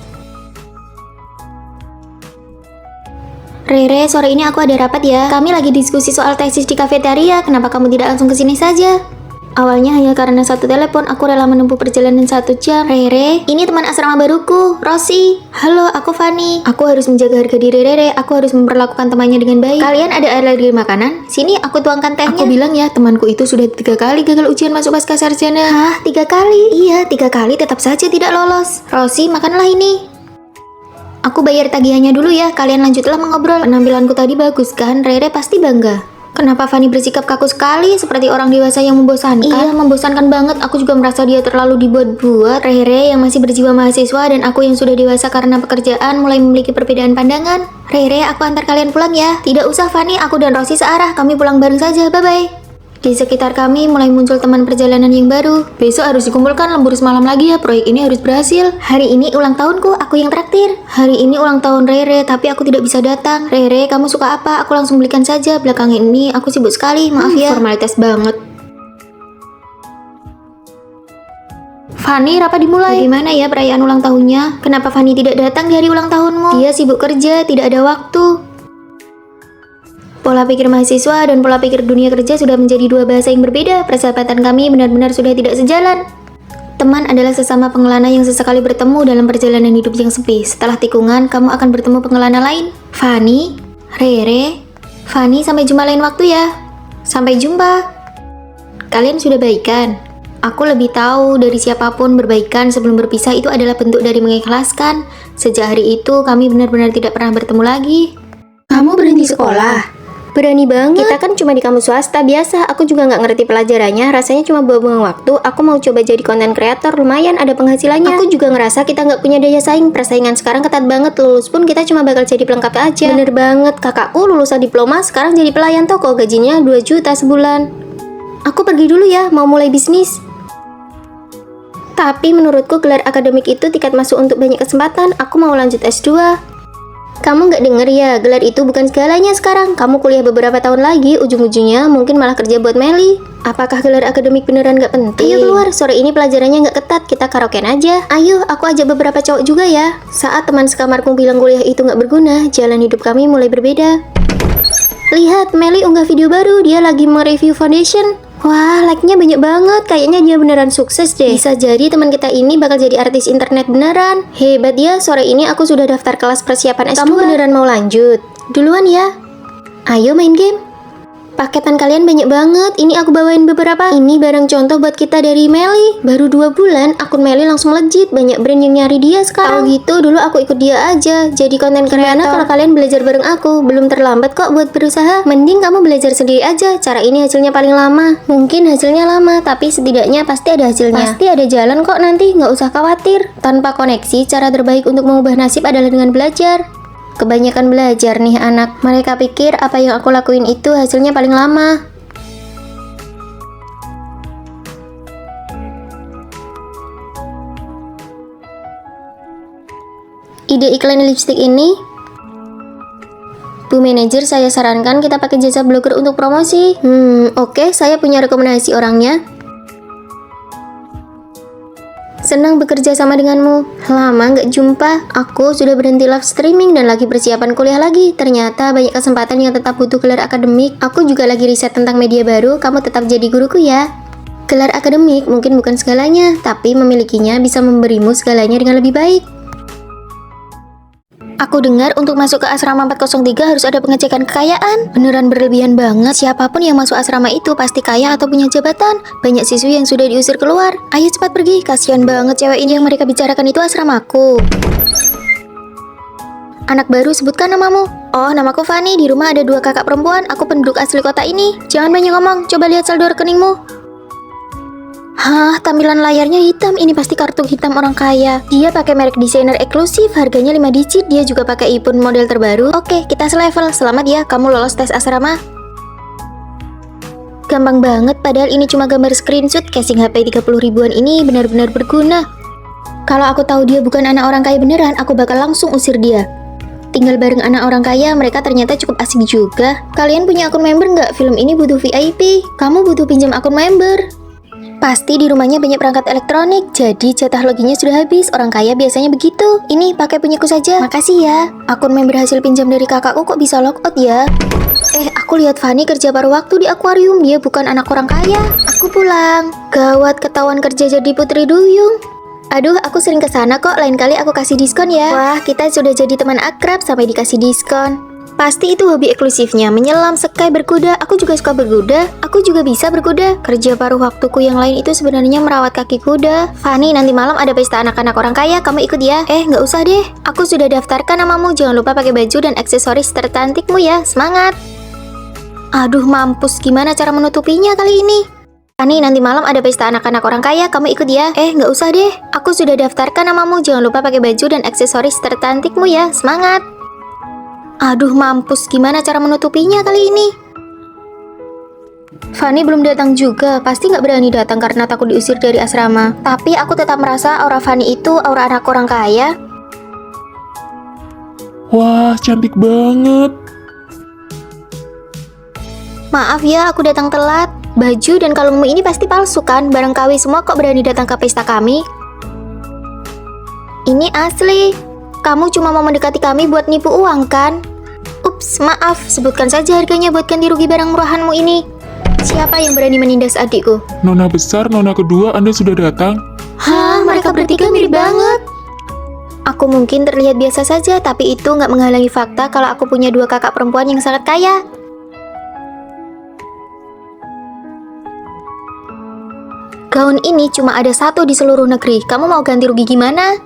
Rere, sore ini aku ada rapat ya. Kami lagi diskusi soal tesis di kafeteria. Kenapa kamu tidak langsung kesini saja? Awalnya hanya karena satu telepon, aku rela menempuh perjalanan 1 jam. Rere, ini teman asrama baruku, Rosi. Halo, aku Fanny. Aku harus menjaga harga diri Rere. Aku harus memperlakukan temannya dengan baik. Kalian ada alergi makanan? Sini, aku tuangkan tehnya. Aku bilang ya, temanku itu sudah 3 kali gagal ujian masuk pasca sarjana. Hah, 3 kali? Iya, 3 kali tetap saja tidak lolos. Rosi, makanlah ini. Aku bayar tagihannya dulu ya, kalian lanjutlah mengobrol. Penampilanku tadi bagus kan? Rere pasti bangga. Kenapa Fanny bersikap kaku sekali, seperti orang dewasa yang membosankan? Iya, membosankan banget. Aku juga merasa dia terlalu dibuat-buat. Rere yang masih berjiwa mahasiswa dan aku yang sudah dewasa karena pekerjaan mulai memiliki perbedaan pandangan. Rere, aku antar kalian pulang ya. Tidak usah Fanny, aku dan Rosi searah. Kami pulang bareng saja, bye-bye. Di sekitar kami mulai muncul teman perjalanan yang baru. Besok harus dikumpulkan lembur semalam lagi ya, proyek ini harus berhasil. Hari ini ulang tahunku, aku yang traktir. Hari ini ulang tahun Rere, tapi aku tidak bisa datang. Rere, kamu suka apa? Aku langsung belikan saja. Belakangan ini aku sibuk sekali, maaf ya. Formalitas banget. Fanny, rapat dimulai. Bagaimana ya perayaan ulang tahunnya? Kenapa Fanny tidak datang di hari ulang tahunmu? Dia sibuk kerja, tidak ada waktu. Pola pikir mahasiswa dan pola pikir dunia kerja sudah menjadi dua bahasa yang berbeda. Persahabatan kami benar-benar sudah tidak sejalan. Teman adalah sesama pengelana yang sesekali bertemu dalam perjalanan hidup yang sepi. Setelah tikungan, kamu akan bertemu pengelana lain. Fanny, Rere, Fanny, sampai jumpa lain waktu ya. Sampai jumpa. Kalian sudah baikan? Aku lebih tahu dari siapapun berbaikan sebelum berpisah itu adalah bentuk dari mengikhlaskan. Sejak hari itu, kami benar-benar tidak pernah bertemu lagi. Kamu berhenti sekolah? Berani banget. Kita kan cuma di kampus swasta biasa. Aku juga nggak ngerti pelajarannya. Rasanya cuma buang-buang waktu. Aku mau coba jadi konten kreator. Lumayan ada penghasilannya. Aku juga ngerasa kita nggak punya daya saing. Persaingan sekarang ketat banget. Lulus pun kita cuma bakal jadi pelengkap aja. Bener banget. Kakakku lulusan diploma sekarang jadi pelayan toko. Gajinya 2 juta sebulan. Aku pergi dulu ya. Mau mulai bisnis. Tapi menurutku gelar akademik itu tiket masuk untuk banyak kesempatan. Aku mau lanjut S2. Kamu nggak denger ya, gelar itu bukan segalanya sekarang. Kamu kuliah beberapa tahun lagi, ujung-ujungnya mungkin malah kerja buat Meli. Apakah gelar akademik beneran nggak penting? Ayo keluar, sore ini pelajarannya nggak ketat, kita karaokean aja. Ayo, aku ajak beberapa cowok juga ya. Saat teman sekamarku bilang kuliah itu nggak berguna, jalan hidup kami mulai berbeda. Lihat, Meli unggah video baru, dia lagi mereview foundation. Wah, like-nya banyak banget. Kayaknya dia beneran sukses deh. Bisa jadi teman kita ini bakal jadi artis internet beneran. Hebat ya, sore ini aku sudah daftar kelas persiapan S2. Kamu beneran mau lanjut? Duluan ya. Ayo main game. Paketan kalian banyak banget. Ini aku bawain beberapa. Ini barang contoh buat kita dari Meli. Baru 2 bulan, akun Meli langsung legit. Banyak brand yang nyari dia sekarang. Tahu gitu, dulu aku ikut dia aja. Jadi konten kreator kalau kalian belajar bareng aku. Belum terlambat kok buat berusaha. Mending kamu belajar sendiri aja. Cara ini hasilnya paling lama. Mungkin hasilnya lama, tapi setidaknya pasti ada hasilnya. Pasti ada jalan kok nanti, nggak usah khawatir. Tanpa koneksi, cara terbaik untuk mengubah nasib adalah dengan belajar. Kebanyakan belajar nih anak. Mereka pikir apa yang aku lakuin itu hasilnya paling lama. Ide iklan lipstik ini? Bu manajer, saya sarankan kita pakai jasa blogger untuk promosi. Oke, saya punya rekomendasi orangnya. Senang bekerja sama denganmu. Lama nggak jumpa. Aku sudah berhenti live streaming dan lagi persiapan kuliah lagi. Ternyata banyak kesempatan yang tetap butuh gelar akademik. Aku juga lagi riset tentang media baru. Kamu tetap jadi guruku ya. Gelar akademik mungkin bukan segalanya, tapi memilikinya bisa memberimu segalanya dengan lebih baik. Aku dengar untuk masuk ke asrama 403 harus ada pengecekan kekayaan. Beneran berlebihan banget. Siapapun yang masuk asrama itu pasti kaya atau punya jabatan. Banyak siswi yang sudah diusir keluar. Ayo cepat pergi. Kasihan banget cewek ini. Yang mereka bicarakan itu asramaku. Anak baru, sebutkan namamu. Oh, namaku Fanny. Di rumah ada 2 kakak perempuan. Aku penduduk asli kota ini. Jangan banyak ngomong. Coba lihat saldo rekeningmu. Hah, tampilan layarnya hitam. Ini pasti kartu hitam orang kaya. Dia pakai merek desainer eksklusif, harganya 5 digit. Dia juga pakai iPhone model terbaru. Oke, kita selevel. Selamat ya, kamu lolos tes asrama. Gampang banget, padahal ini cuma gambar screenshot. Casing HP 30 ribuan ini benar-benar berguna. Kalau aku tahu dia bukan anak orang kaya beneran, aku bakal langsung usir dia. Tinggal bareng anak orang kaya, mereka ternyata cukup asik juga. Kalian punya akun member nggak? Film ini butuh VIP. Kamu butuh pinjam akun member. Pasti di rumahnya banyak perangkat elektronik, jadi jatah loginya sudah habis. Orang kaya biasanya begitu. Ini pakai punyaku saja. Makasih ya. Akun member hasil pinjam dari kakakku kok bisa logout ya? Aku lihat Fanny kerja paruh waktu di akuarium. Dia bukan anak orang kaya. Aku pulang. Gawat, ketahuan kerja jadi putri duyung. Aduh, aku sering kesana kok. Lain kali aku kasih diskon ya. Wah, kita sudah jadi teman akrab sampai dikasih diskon. Pasti itu hobi eksklusifnya, menyelam, sekai, berkuda. Aku juga suka berkuda. Aku juga bisa berkuda. Kerja paruh waktuku yang lain itu sebenarnya merawat kaki kuda. Fanny, nanti malam ada pesta anak-anak orang kaya. Kamu ikut ya? Nggak usah deh. Aku sudah daftarkan namamu. Jangan lupa pakai baju dan aksesoris tercantikmu ya. Semangat! Aduh, mampus. Gimana cara menutupinya kali ini? Fanny, nanti malam ada pesta anak-anak orang kaya. Kamu ikut ya? Nggak usah deh. Aku sudah daftarkan namamu. Jangan lupa pakai baju dan aksesoris tercantikmu ya. Semangat! Aduh, mampus. Gimana cara menutupinya kali ini? Fanny belum datang juga. Pasti nggak berani datang karena takut diusir dari asrama. Tapi aku tetap merasa aura Fanny itu aura anak orang kaya. Wah, cantik banget. Maaf ya, aku datang telat. Baju dan kalungmu ini pasti palsu kan? Barang KW semua kok berani datang ke pesta kami? Ini asli. Kamu cuma mau mendekati kami buat nipu uang kan? Ups, maaf. Sebutkan saja harganya buat ganti rugi barang murahanmu ini. Siapa yang berani menindas adikku? Nona besar, nona kedua, Anda sudah datang? Hah, mereka bertiga mirip banget. Aku mungkin terlihat biasa saja, tapi itu nggak menghalangi fakta kalau aku punya 2 kakak perempuan yang sangat kaya. Gaun ini cuma ada 1 di seluruh negeri. Kamu mau ganti rugi gimana?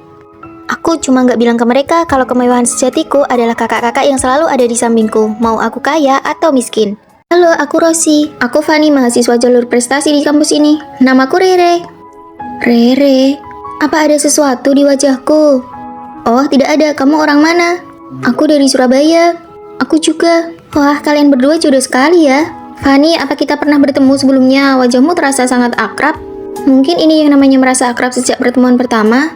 Aku cuma nggak bilang ke mereka kalau kemewahan sejatiku adalah kakak-kakak yang selalu ada di sampingku, mau aku kaya atau miskin. Halo, aku Rosi. Aku Fanny, mahasiswa jalur prestasi di kampus ini. Namaku Rere. Rere? Apa ada sesuatu di wajahku? Oh, tidak ada. Kamu orang mana? Aku dari Surabaya. Aku juga. Wah, kalian berdua jodoh sekali ya. Fanny, apa kita pernah bertemu sebelumnya? Wajahmu terasa sangat akrab. Mungkin ini yang namanya merasa akrab sejak pertemuan pertama.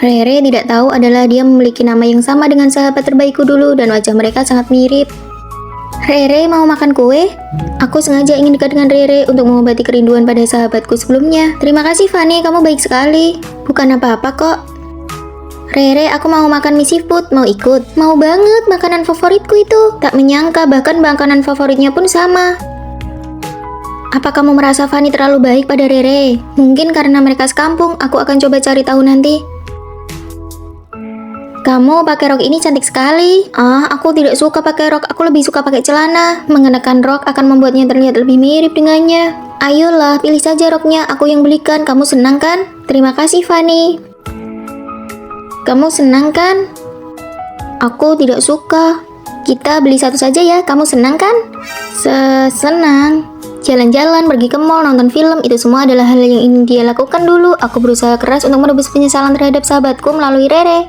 Rere tidak tahu adalah dia memiliki nama yang sama dengan sahabat terbaikku dulu dan wajah mereka sangat mirip. Rere, mau makan kue? Aku sengaja ingin dekat dengan Rere untuk mengobati kerinduan pada sahabatku sebelumnya. Terima kasih Fanny, kamu baik sekali. Bukan apa-apa kok. Rere, aku mau makan mie seafood, mau ikut? Mau banget, makanan favoritku itu. Tak menyangka bahkan makanan favoritnya pun sama. Apa kamu merasa Fanny terlalu baik pada Rere? Mungkin karena mereka sekampung, aku akan coba cari tahu nanti. Kamu pakai rok ini cantik sekali. Aku tidak suka pakai rok, aku lebih suka pakai celana. Mengenakan rok akan membuatnya terlihat lebih mirip dengannya. Ayolah, pilih saja roknya, aku yang belikan. Kamu senang kan? Terima kasih, Fanny. Kamu senang kan? Aku tidak suka. Kita beli satu saja ya, kamu senang kan? Senang. Jalan-jalan, pergi ke mall, nonton film, itu semua adalah hal yang ingin dia lakukan dulu. Aku berusaha keras untuk menebus penyesalan terhadap sahabatku melalui Rere.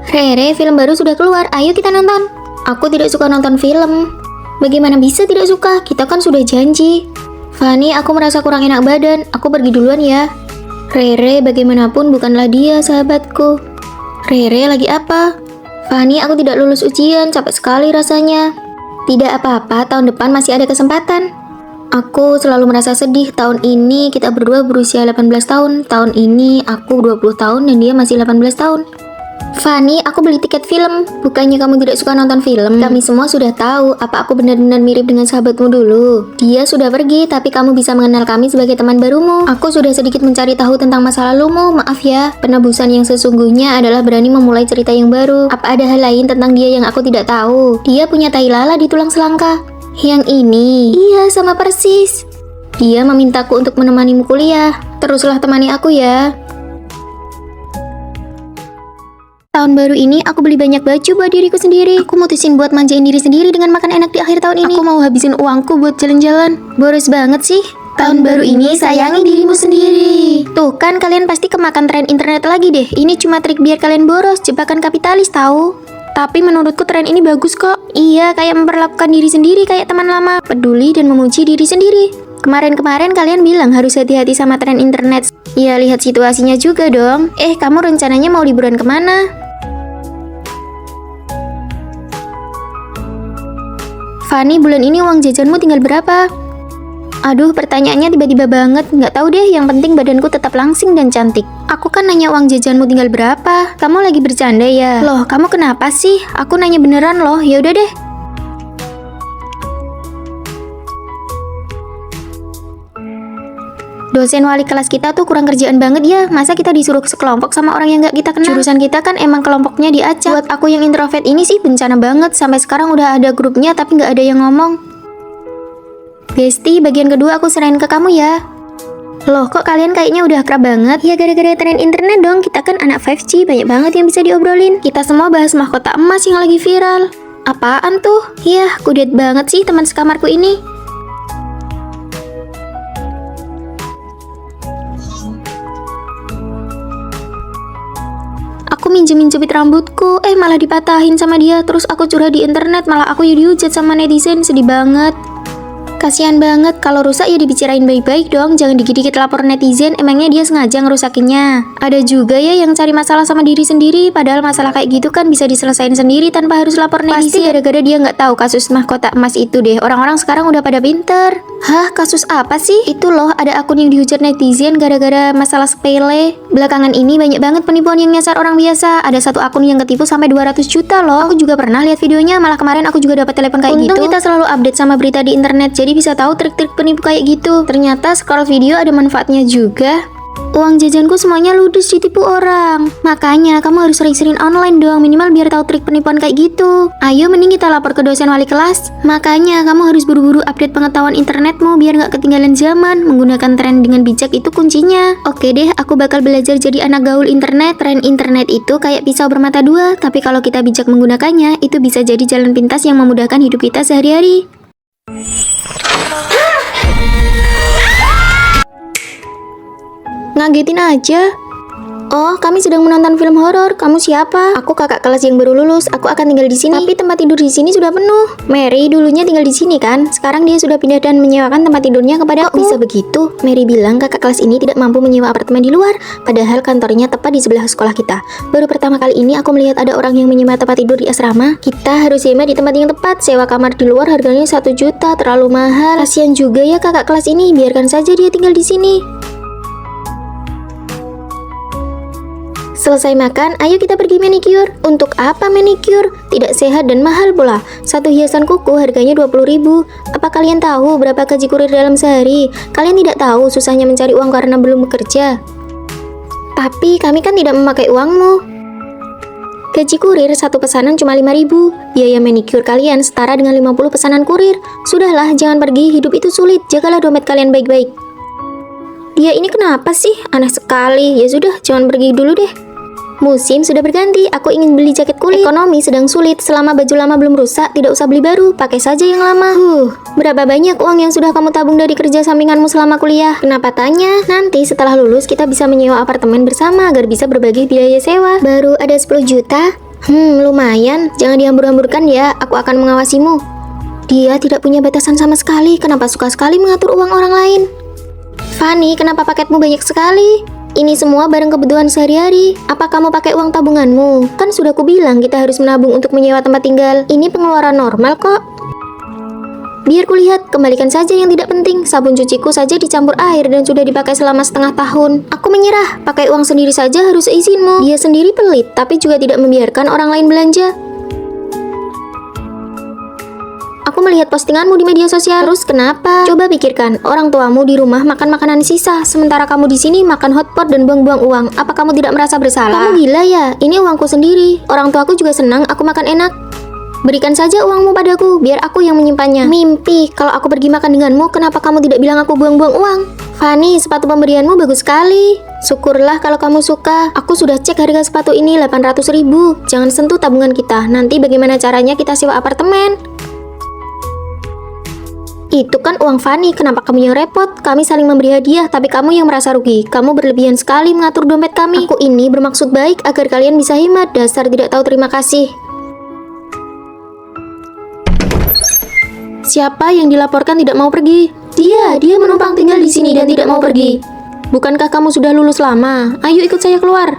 Rere, film baru sudah keluar, ayo kita nonton. Aku tidak suka nonton film. Bagaimana bisa tidak suka? Kita kan sudah janji. Fanny, aku merasa kurang enak badan, aku pergi duluan ya. Rere, bagaimanapun bukanlah dia sahabatku. Rere, lagi apa? Fanny, aku tidak lulus ujian, capek sekali rasanya. Tidak apa-apa, tahun depan masih ada kesempatan. Aku selalu merasa sedih, tahun ini kita berdua berusia 18 tahun. Tahun ini aku 20 tahun dan dia masih 18 tahun. Fanny, aku beli tiket film. Bukannya kamu tidak suka nonton film? Kami semua sudah tahu apa aku benar-benar mirip dengan sahabatmu dulu. Dia sudah pergi, tapi kamu bisa mengenal kami sebagai teman barumu. Aku sudah sedikit mencari tahu tentang masa lalumu. Maaf ya, penebusan yang sesungguhnya adalah berani memulai cerita yang baru. Apa ada hal lain tentang dia yang aku tidak tahu? Dia punya tai lala di tulang selangka. Yang ini? Iya, sama persis. Dia memintaku untuk menemanimu kuliah. Teruslah temani aku ya. Tahun baru ini aku beli banyak baju buat diriku sendiri. Aku mutusin buat manjain diri sendiri dengan makan enak di akhir tahun ini. Aku mau habisin uangku buat jalan-jalan. Boros banget sih. Tahun baru ini sayangi dirimu sendiri. Tuh kan kalian pasti kemakan tren internet lagi deh. Ini cuma trik biar kalian boros, jebakan kapitalis tahu. Tapi menurutku tren ini bagus kok. Iya, kayak memperlakukan diri sendiri kayak teman lama. Peduli dan memuji diri sendiri. Kemarin-kemarin kalian bilang harus hati-hati sama tren internet. Ya, lihat situasinya juga dong. Kamu rencananya mau liburan kemana? Fanny, bulan ini uang jajanmu tinggal berapa? Aduh, pertanyaannya tiba-tiba banget. Nggak tahu deh, yang penting badanku tetap langsing dan cantik. Aku kan nanya uang jajanmu tinggal berapa. Kamu lagi bercanda ya? Loh, kamu kenapa sih? Aku nanya beneran loh. Ya udah deh. Dosen wali kelas kita tuh kurang kerjaan banget ya. Masa kita disuruh sekelompok sama orang yang nggak kita kenal? Jurusan kita kan emang kelompoknya diacak. Buat aku yang introvert ini sih bencana banget. Sampai sekarang udah ada grupnya tapi nggak ada yang ngomong. Besti, bagian kedua aku serahin ke kamu ya. Loh, kok kalian kayaknya udah akrab banget? Ya gara-gara tren internet dong. Kita kan anak 5G, banyak banget yang bisa diobrolin. Kita semua bahas mahkota emas yang lagi viral. Apaan tuh? Yah, kudet banget sih teman sekamarku ini. Aku minjem jepit rambutku, malah dipatahin sama dia. Terus aku curhat di internet, malah aku dihujat sama netizen. Sedih banget. Kasihan banget, kalau rusak ya dibicarain baik-baik dong, jangan dikit-dikit lapor netizen, emangnya dia sengaja ngerusakinnya. Ada juga ya yang cari masalah sama diri sendiri, padahal masalah kayak gitu kan bisa diselesain sendiri tanpa harus lapor netizen. Pasti gara-gara dia nggak tahu kasus mahkota emas itu deh, orang-orang sekarang udah pada pinter. Hah, kasus apa sih? Itu loh, ada akun yang dihujat netizen gara-gara masalah sepele. Belakangan ini banyak banget penipuan yang nyasar orang biasa, ada satu akun yang ketipu sampai 200 juta loh. Aku juga pernah lihat videonya, malah kemarin aku juga dapat telepon kayak gitu. Untung kita selalu update sama berita di internet, jadi bisa tahu trik-trik penipu kayak gitu. Ternyata scroll video ada manfaatnya juga. Uang jajanku semuanya ludes ditipu orang. Makanya kamu harus sering-sering online dong, minimal biar tahu trik penipuan kayak gitu. Ayo mending kita lapor ke dosen wali kelas. Makanya kamu harus buru-buru update pengetahuan internetmu biar nggak ketinggalan zaman. Menggunakan tren dengan bijak itu kuncinya. Oke deh, aku bakal belajar jadi anak gaul internet. Tren internet itu kayak pisau bermata dua, tapi kalau kita bijak menggunakannya, itu bisa jadi jalan pintas yang memudahkan hidup kita sehari-hari. Ngagetin aja. Oh, kami sedang menonton film horor. Kamu siapa? Aku kakak kelas yang baru lulus. Aku akan tinggal di sini. Tapi tempat tidur di sini sudah penuh. Mary dulunya tinggal di sini kan? Sekarang dia sudah pindah dan menyewakan tempat tidurnya kepada aku. Kok bisa begitu? Mary bilang kakak kelas ini tidak mampu menyewa apartemen di luar, padahal kantornya tepat di sebelah sekolah kita. Baru pertama kali ini aku melihat ada orang yang menyewa tempat tidur di asrama. Kita harus sewa di tempat yang tepat. Sewa kamar di luar harganya 1 juta, terlalu mahal. Kasian juga ya kakak kelas ini. Biarkan saja dia tinggal di sini. Selesai makan, ayo kita pergi manicure. Untuk apa manicure? Tidak sehat dan mahal pula. Satu hiasan kuku harganya 20.000. Apa kalian tahu berapa gaji kurir dalam sehari? Kalian tidak tahu susahnya mencari uang karena belum bekerja. Tapi kami kan tidak memakai uangmu. Gaji kurir satu pesanan cuma 5.000. Biaya manicure kalian setara dengan 50 pesanan kurir. Sudahlah, jangan pergi, hidup itu sulit. Jagalah dompet kalian baik-baik. Dia ini kenapa sih? Aneh sekali. Ya sudah, jangan pergi dulu deh. Musim sudah berganti, aku ingin beli jaket kulit. Ekonomi sedang sulit, selama baju lama belum rusak, tidak usah beli baru, pakai saja yang lama. Berapa banyak uang yang sudah kamu tabung dari kerja sampinganmu selama kuliah? Kenapa tanya? Nanti setelah lulus kita bisa menyewa apartemen bersama agar bisa berbagi biaya sewa. Baru ada 10 juta? Lumayan, jangan dihambur-hamburkan ya, aku akan mengawasimu. Dia tidak punya batasan sama sekali, kenapa suka sekali mengatur uang orang lain? Fanny, kenapa paketmu banyak sekali? Ini semua barang kebutuhan sehari-hari. Apa kamu pakai uang tabunganmu? Kan sudah kubilang kita harus menabung untuk menyewa tempat tinggal. Ini pengeluaran normal kok. Biar kulihat, kembalikan saja yang tidak penting. Sabun cuciku saja dicampur air dan sudah dipakai selama setengah tahun. Aku menyerah, pakai uang sendiri saja harus seizinmu. Dia sendiri pelit, tapi juga tidak membiarkan orang lain belanja. Aku melihat postinganmu di media sosial. Terus kenapa? Coba pikirkan, orang tuamu di rumah makan makanan sisa, sementara kamu di sini makan hotpot dan buang-buang uang. Apa kamu tidak merasa bersalah? Kamu gila ya? Ini uangku sendiri. Orang tuaku juga senang aku makan enak. Berikan saja uangmu padaku, biar aku yang menyimpannya. Mimpi, kalau aku pergi makan denganmu, kenapa kamu tidak bilang aku buang-buang uang? Fanny, sepatu pemberianmu bagus sekali. Syukurlah kalau kamu suka. Aku sudah cek harga sepatu ini 800.000. Jangan sentuh tabungan kita. Nanti bagaimana caranya kita sewa apartemen? Itu kan uang Fanny, kenapa kamu yang repot? Kami saling memberi hadiah, tapi kamu yang merasa rugi. Kamu berlebihan sekali mengatur dompet kami. Aku ini bermaksud baik agar kalian bisa hemat. Dasar tidak tahu terima kasih. Siapa yang dilaporkan tidak mau pergi? Dia menumpang tinggal di sini dan tidak mau pergi. Bukankah kamu sudah lulus lama? Ayo ikut saya keluar.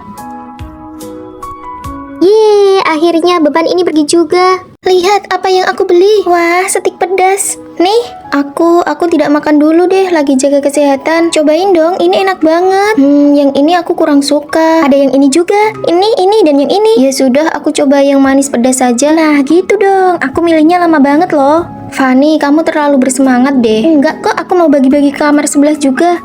Yeay, akhirnya beban ini pergi juga. Lihat apa yang aku beli. Wah, stik pedas. Nih, aku tidak makan dulu deh, lagi jaga kesehatan. Cobain dong, ini enak banget. Yang ini aku kurang suka. Ada yang ini juga. Ini, dan yang ini. Ya sudah, aku coba yang manis pedas saja. Nah, gitu dong. Aku milihnya lama banget loh. Fanny, kamu terlalu bersemangat deh. Enggak kok, aku mau bagi-bagi kamar sebelah juga.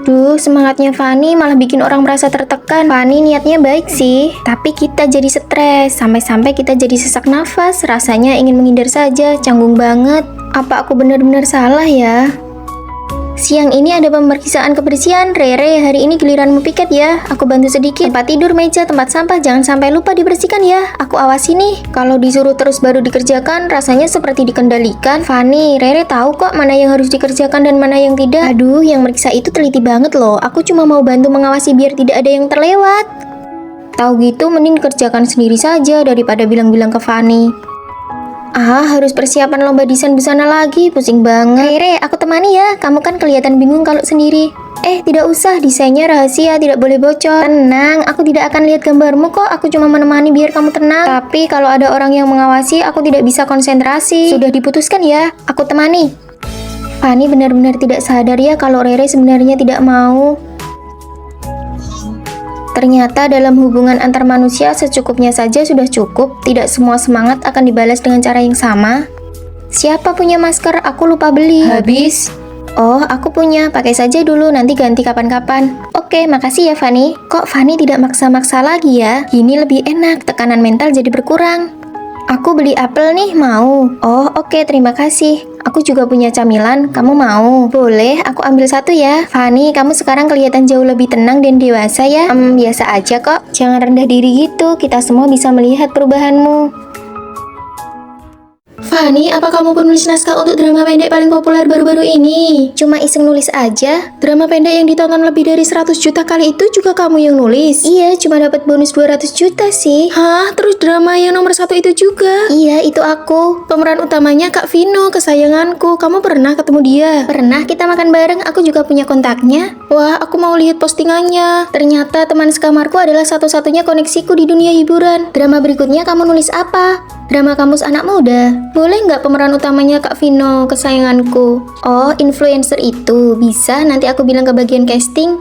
Duh, semangatnya Fanny malah bikin orang merasa tertekan. Fanny niatnya baik sih, tapi kita jadi stres. Sampai-sampai kita jadi sesak nafas. Rasanya ingin menghindar saja, canggung banget. Apa aku benar-benar salah ya? Siang ini ada pemeriksaan kebersihan. Rere, hari ini giliranmu piket ya. Aku bantu sedikit. Tempat tidur, meja, tempat sampah, jangan sampai lupa dibersihkan ya. Aku awasi nih. Kalau disuruh terus baru dikerjakan, rasanya seperti dikendalikan. Fanny, Rere tahu kok mana yang harus dikerjakan dan mana yang tidak. Aduh, yang meriksa itu teliti banget loh. Aku cuma mau bantu mengawasi biar tidak ada yang terlewat. Tahu gitu, mending dikerjakan sendiri saja daripada bilang-bilang ke Fanny. Harus persiapan lomba desain busana lagi, pusing banget. Rere, aku temani ya, kamu kan kelihatan bingung kalau sendiri. Tidak usah, desainnya rahasia, tidak boleh bocor. Tenang, aku tidak akan lihat gambarmu kok, aku cuma menemani biar kamu tenang. Tapi kalau ada orang yang mengawasi, aku tidak bisa konsentrasi. Sudah diputuskan ya, aku temani. Fanny benar-benar tidak sadar ya kalau Rere sebenarnya tidak mau. Ternyata dalam hubungan antar manusia secukupnya saja sudah cukup. Tidak semua semangat akan dibalas dengan cara yang sama. Siapa punya masker? Aku lupa beli. Habis. Oh, aku punya. Pakai saja dulu, nanti ganti kapan-kapan. Oke, makasih ya Fanny. Kok Fanny tidak maksa-maksa lagi ya? Gini lebih enak, tekanan mental jadi berkurang. Aku beli apel nih, mau? Oh, oke, terima kasih. Aku juga punya camilan, kamu mau? Boleh, aku ambil satu ya. Fanny, kamu sekarang kelihatan jauh lebih tenang dan dewasa ya. Biasa aja kok. Jangan rendah diri gitu, kita semua bisa melihat perubahanmu. Fanny, apa kamu penulis naskah untuk drama pendek paling populer baru-baru ini? Cuma iseng nulis aja. Drama pendek yang ditonton lebih dari 100 juta kali itu juga kamu yang nulis? Iya, cuma dapat bonus 200 juta sih. Hah? Terus drama yang nomor 1 itu juga? Iya, itu aku. Pemeran utamanya Kak Vino, kesayanganku. Kamu pernah ketemu dia? Pernah, kita makan bareng. Aku juga punya kontaknya. Wah, aku mau lihat postingannya. Ternyata teman sekamarku adalah satu-satunya koneksiku di dunia hiburan. Drama berikutnya kamu nulis apa? Drama kamus anak muda. Boleh nggak pemeran utamanya Kak Vino, kesayanganku? Oh, influencer itu. Bisa, nanti aku bilang ke bagian casting.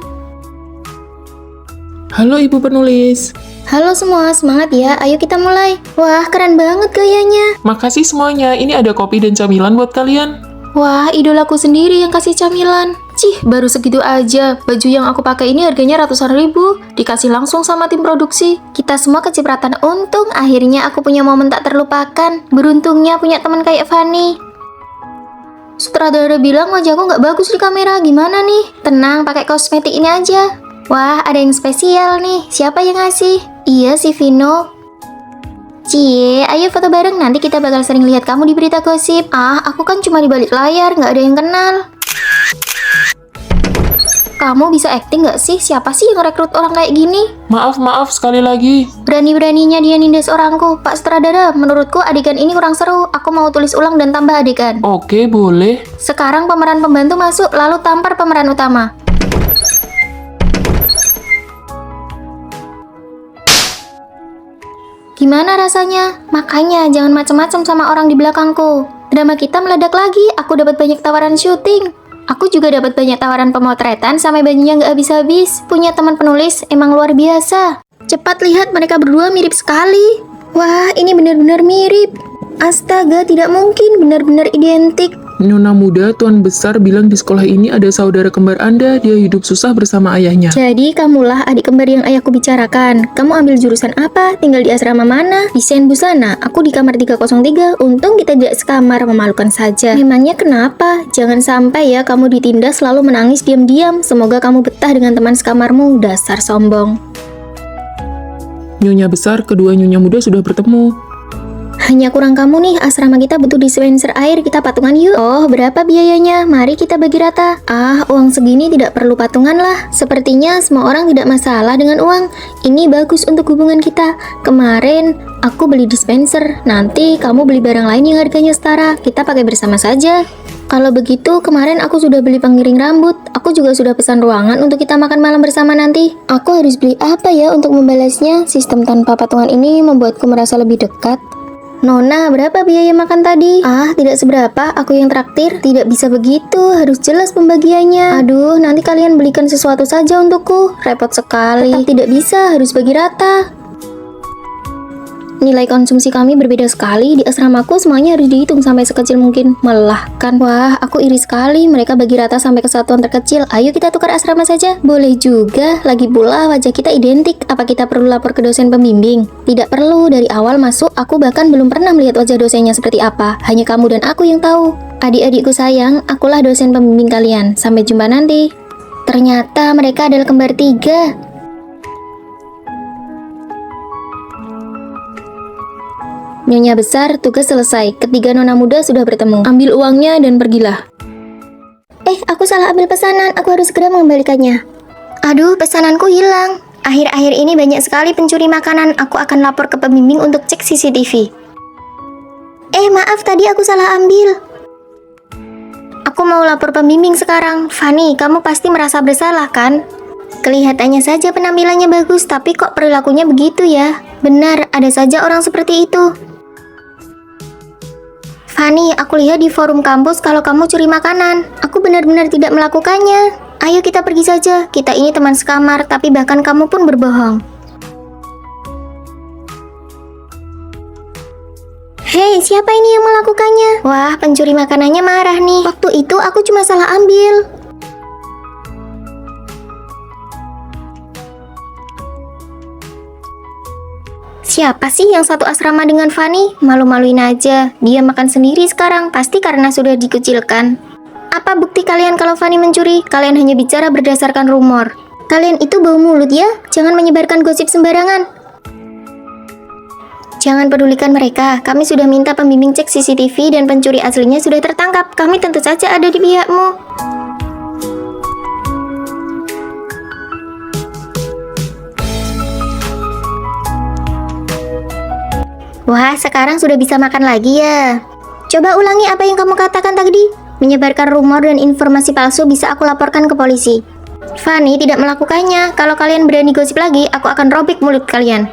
Halo Ibu penulis. Halo semua, semangat ya. Ayo kita mulai. Wah, keren banget gayanya. Makasih semuanya, ini ada kopi dan camilan buat kalian. Wah, idolaku sendiri yang kasih camilan. Cih, baru segitu aja. Baju yang aku pakai ini harganya ratusan ribu. Dikasih langsung sama tim produksi. Kita semua kecipratan untung. Akhirnya aku punya momen tak terlupakan. Beruntungnya punya teman kayak Fanny. Sutradara bilang wajahku nggak bagus di kamera. Gimana nih? Tenang, pakai kosmetik ini aja. Wah, ada yang spesial nih. Siapa yang ngasih? Iya, si Vino. Cie, ayo foto bareng, nanti kita bakal sering lihat kamu di berita gosip. Aku kan cuma di balik layar, nggak ada yang kenal. Kamu bisa acting nggak sih? Siapa sih yang rekrut orang kayak gini? Maaf sekali lagi. Berani-beraninya dia nindas orangku. Pak Sutradara, menurutku adegan ini kurang seru. Aku mau tulis ulang dan tambah adegan. Oke, boleh. Sekarang pemeran pembantu masuk, lalu tampar pemeran utama. Gimana rasanya? Makanya jangan macem-macem sama orang di belakangku. Drama kita meledak lagi, aku dapat banyak tawaran syuting. Aku juga dapat banyak tawaran pemotretan sampai bajunya nggak habis-habis. Punya teman penulis emang luar biasa. Cepat lihat, mereka berdua mirip sekali. Wah, ini benar-benar mirip. Astaga, tidak mungkin, benar-benar identik. Nona muda, Tuan Besar bilang di sekolah ini ada saudara kembar Anda, dia hidup susah bersama ayahnya. Jadi kamulah adik kembar yang ayahku bicarakan. Kamu ambil jurusan apa? Tinggal di asrama mana? Desain busana. Aku di kamar 303. Untung kita tidak sekamar, memalukan saja. Memangnya kenapa? Jangan sampai ya kamu ditindas lalu menangis diam-diam. Semoga kamu betah dengan teman sekamarmu. Dasar sombong. Nyonya Besar, kedua nyonya muda sudah bertemu. Hanya kurang kamu nih, asrama kita butuh dispenser air, kita patungan yuk. Oh, berapa biayanya? Mari kita bagi rata. Uang segini tidak perlu patungan lah. Sepertinya semua orang tidak masalah dengan uang. Ini bagus untuk hubungan kita. Kemarin aku beli dispenser, nanti kamu beli barang lain yang harganya setara. Kita pakai bersama saja. Kalau begitu, kemarin aku sudah beli pengiring rambut. Aku juga sudah pesan ruangan untuk kita makan malam bersama nanti. Aku harus beli apa ya untuk membalasnya? Sistem tanpa patungan ini membuatku merasa lebih dekat. Nona, berapa biaya makan tadi? Ah, tidak seberapa, aku yang traktir. Tidak bisa begitu, harus jelas pembagiannya. Aduh, nanti kalian belikan sesuatu saja untukku. Repot sekali. Tetap tidak bisa, harus bagi rata. Nilai konsumsi kami berbeda sekali. Di asramaku semuanya harus dihitung sampai sekecil mungkin. Melelahkan. Wah, aku iri sekali. Mereka bagi rata sampai kesatuan terkecil. Ayo kita tukar asrama saja. Boleh juga. Lagi pula wajah kita identik. Apa kita perlu lapor ke dosen pembimbing? Tidak perlu. Dari awal masuk, aku bahkan belum pernah melihat wajah dosennya seperti apa. Hanya kamu dan aku yang tahu. Adik-adikku sayang, akulah dosen pembimbing kalian. Sampai jumpa nanti. Ternyata mereka adalah kembar 3. Nyonya besar, tugas selesai. Ketiga nona muda sudah bertemu. Ambil uangnya dan pergilah. Aku salah ambil pesanan. Aku harus segera mengembalikannya. Aduh, pesananku hilang. Akhir-akhir ini banyak sekali pencuri makanan. Aku akan lapor ke pembimbing untuk cek CCTV. Maaf, tadi aku salah ambil. Aku mau lapor pembimbing sekarang. Fanny, kamu pasti merasa bersalah kan? Kelihatannya saja penampilannya bagus, tapi kok perilakunya begitu ya? Benar, ada saja orang seperti itu. Fanny, aku lihat di forum kampus kalau kamu curi makanan. Aku benar-benar tidak melakukannya. Ayo kita pergi saja. Kita ini teman sekamar, tapi bahkan kamu pun berbohong. Hei, siapa ini yang melakukannya? Wah, pencuri makanannya marah nih. Waktu itu aku cuma salah ambil. Siapa sih yang satu asrama dengan Fanny? Malu-maluin aja. Dia makan sendiri sekarang, pasti karena sudah dikucilkan. Apa bukti kalian kalau Fanny mencuri? Kalian hanya bicara berdasarkan rumor. Kalian itu bau mulut ya? Jangan menyebarkan gosip sembarangan. Jangan pedulikan mereka. Kami sudah minta pembimbing cek CCTV dan pencuri aslinya sudah tertangkap. Kami tentu saja ada di pihakmu. Wah, sekarang sudah bisa makan lagi ya. Coba ulangi apa yang kamu katakan tadi. Menyebarkan rumor dan informasi palsu bisa aku laporkan ke polisi. Fanny tidak melakukannya. Kalau kalian berani gosip lagi, aku akan robek mulut kalian.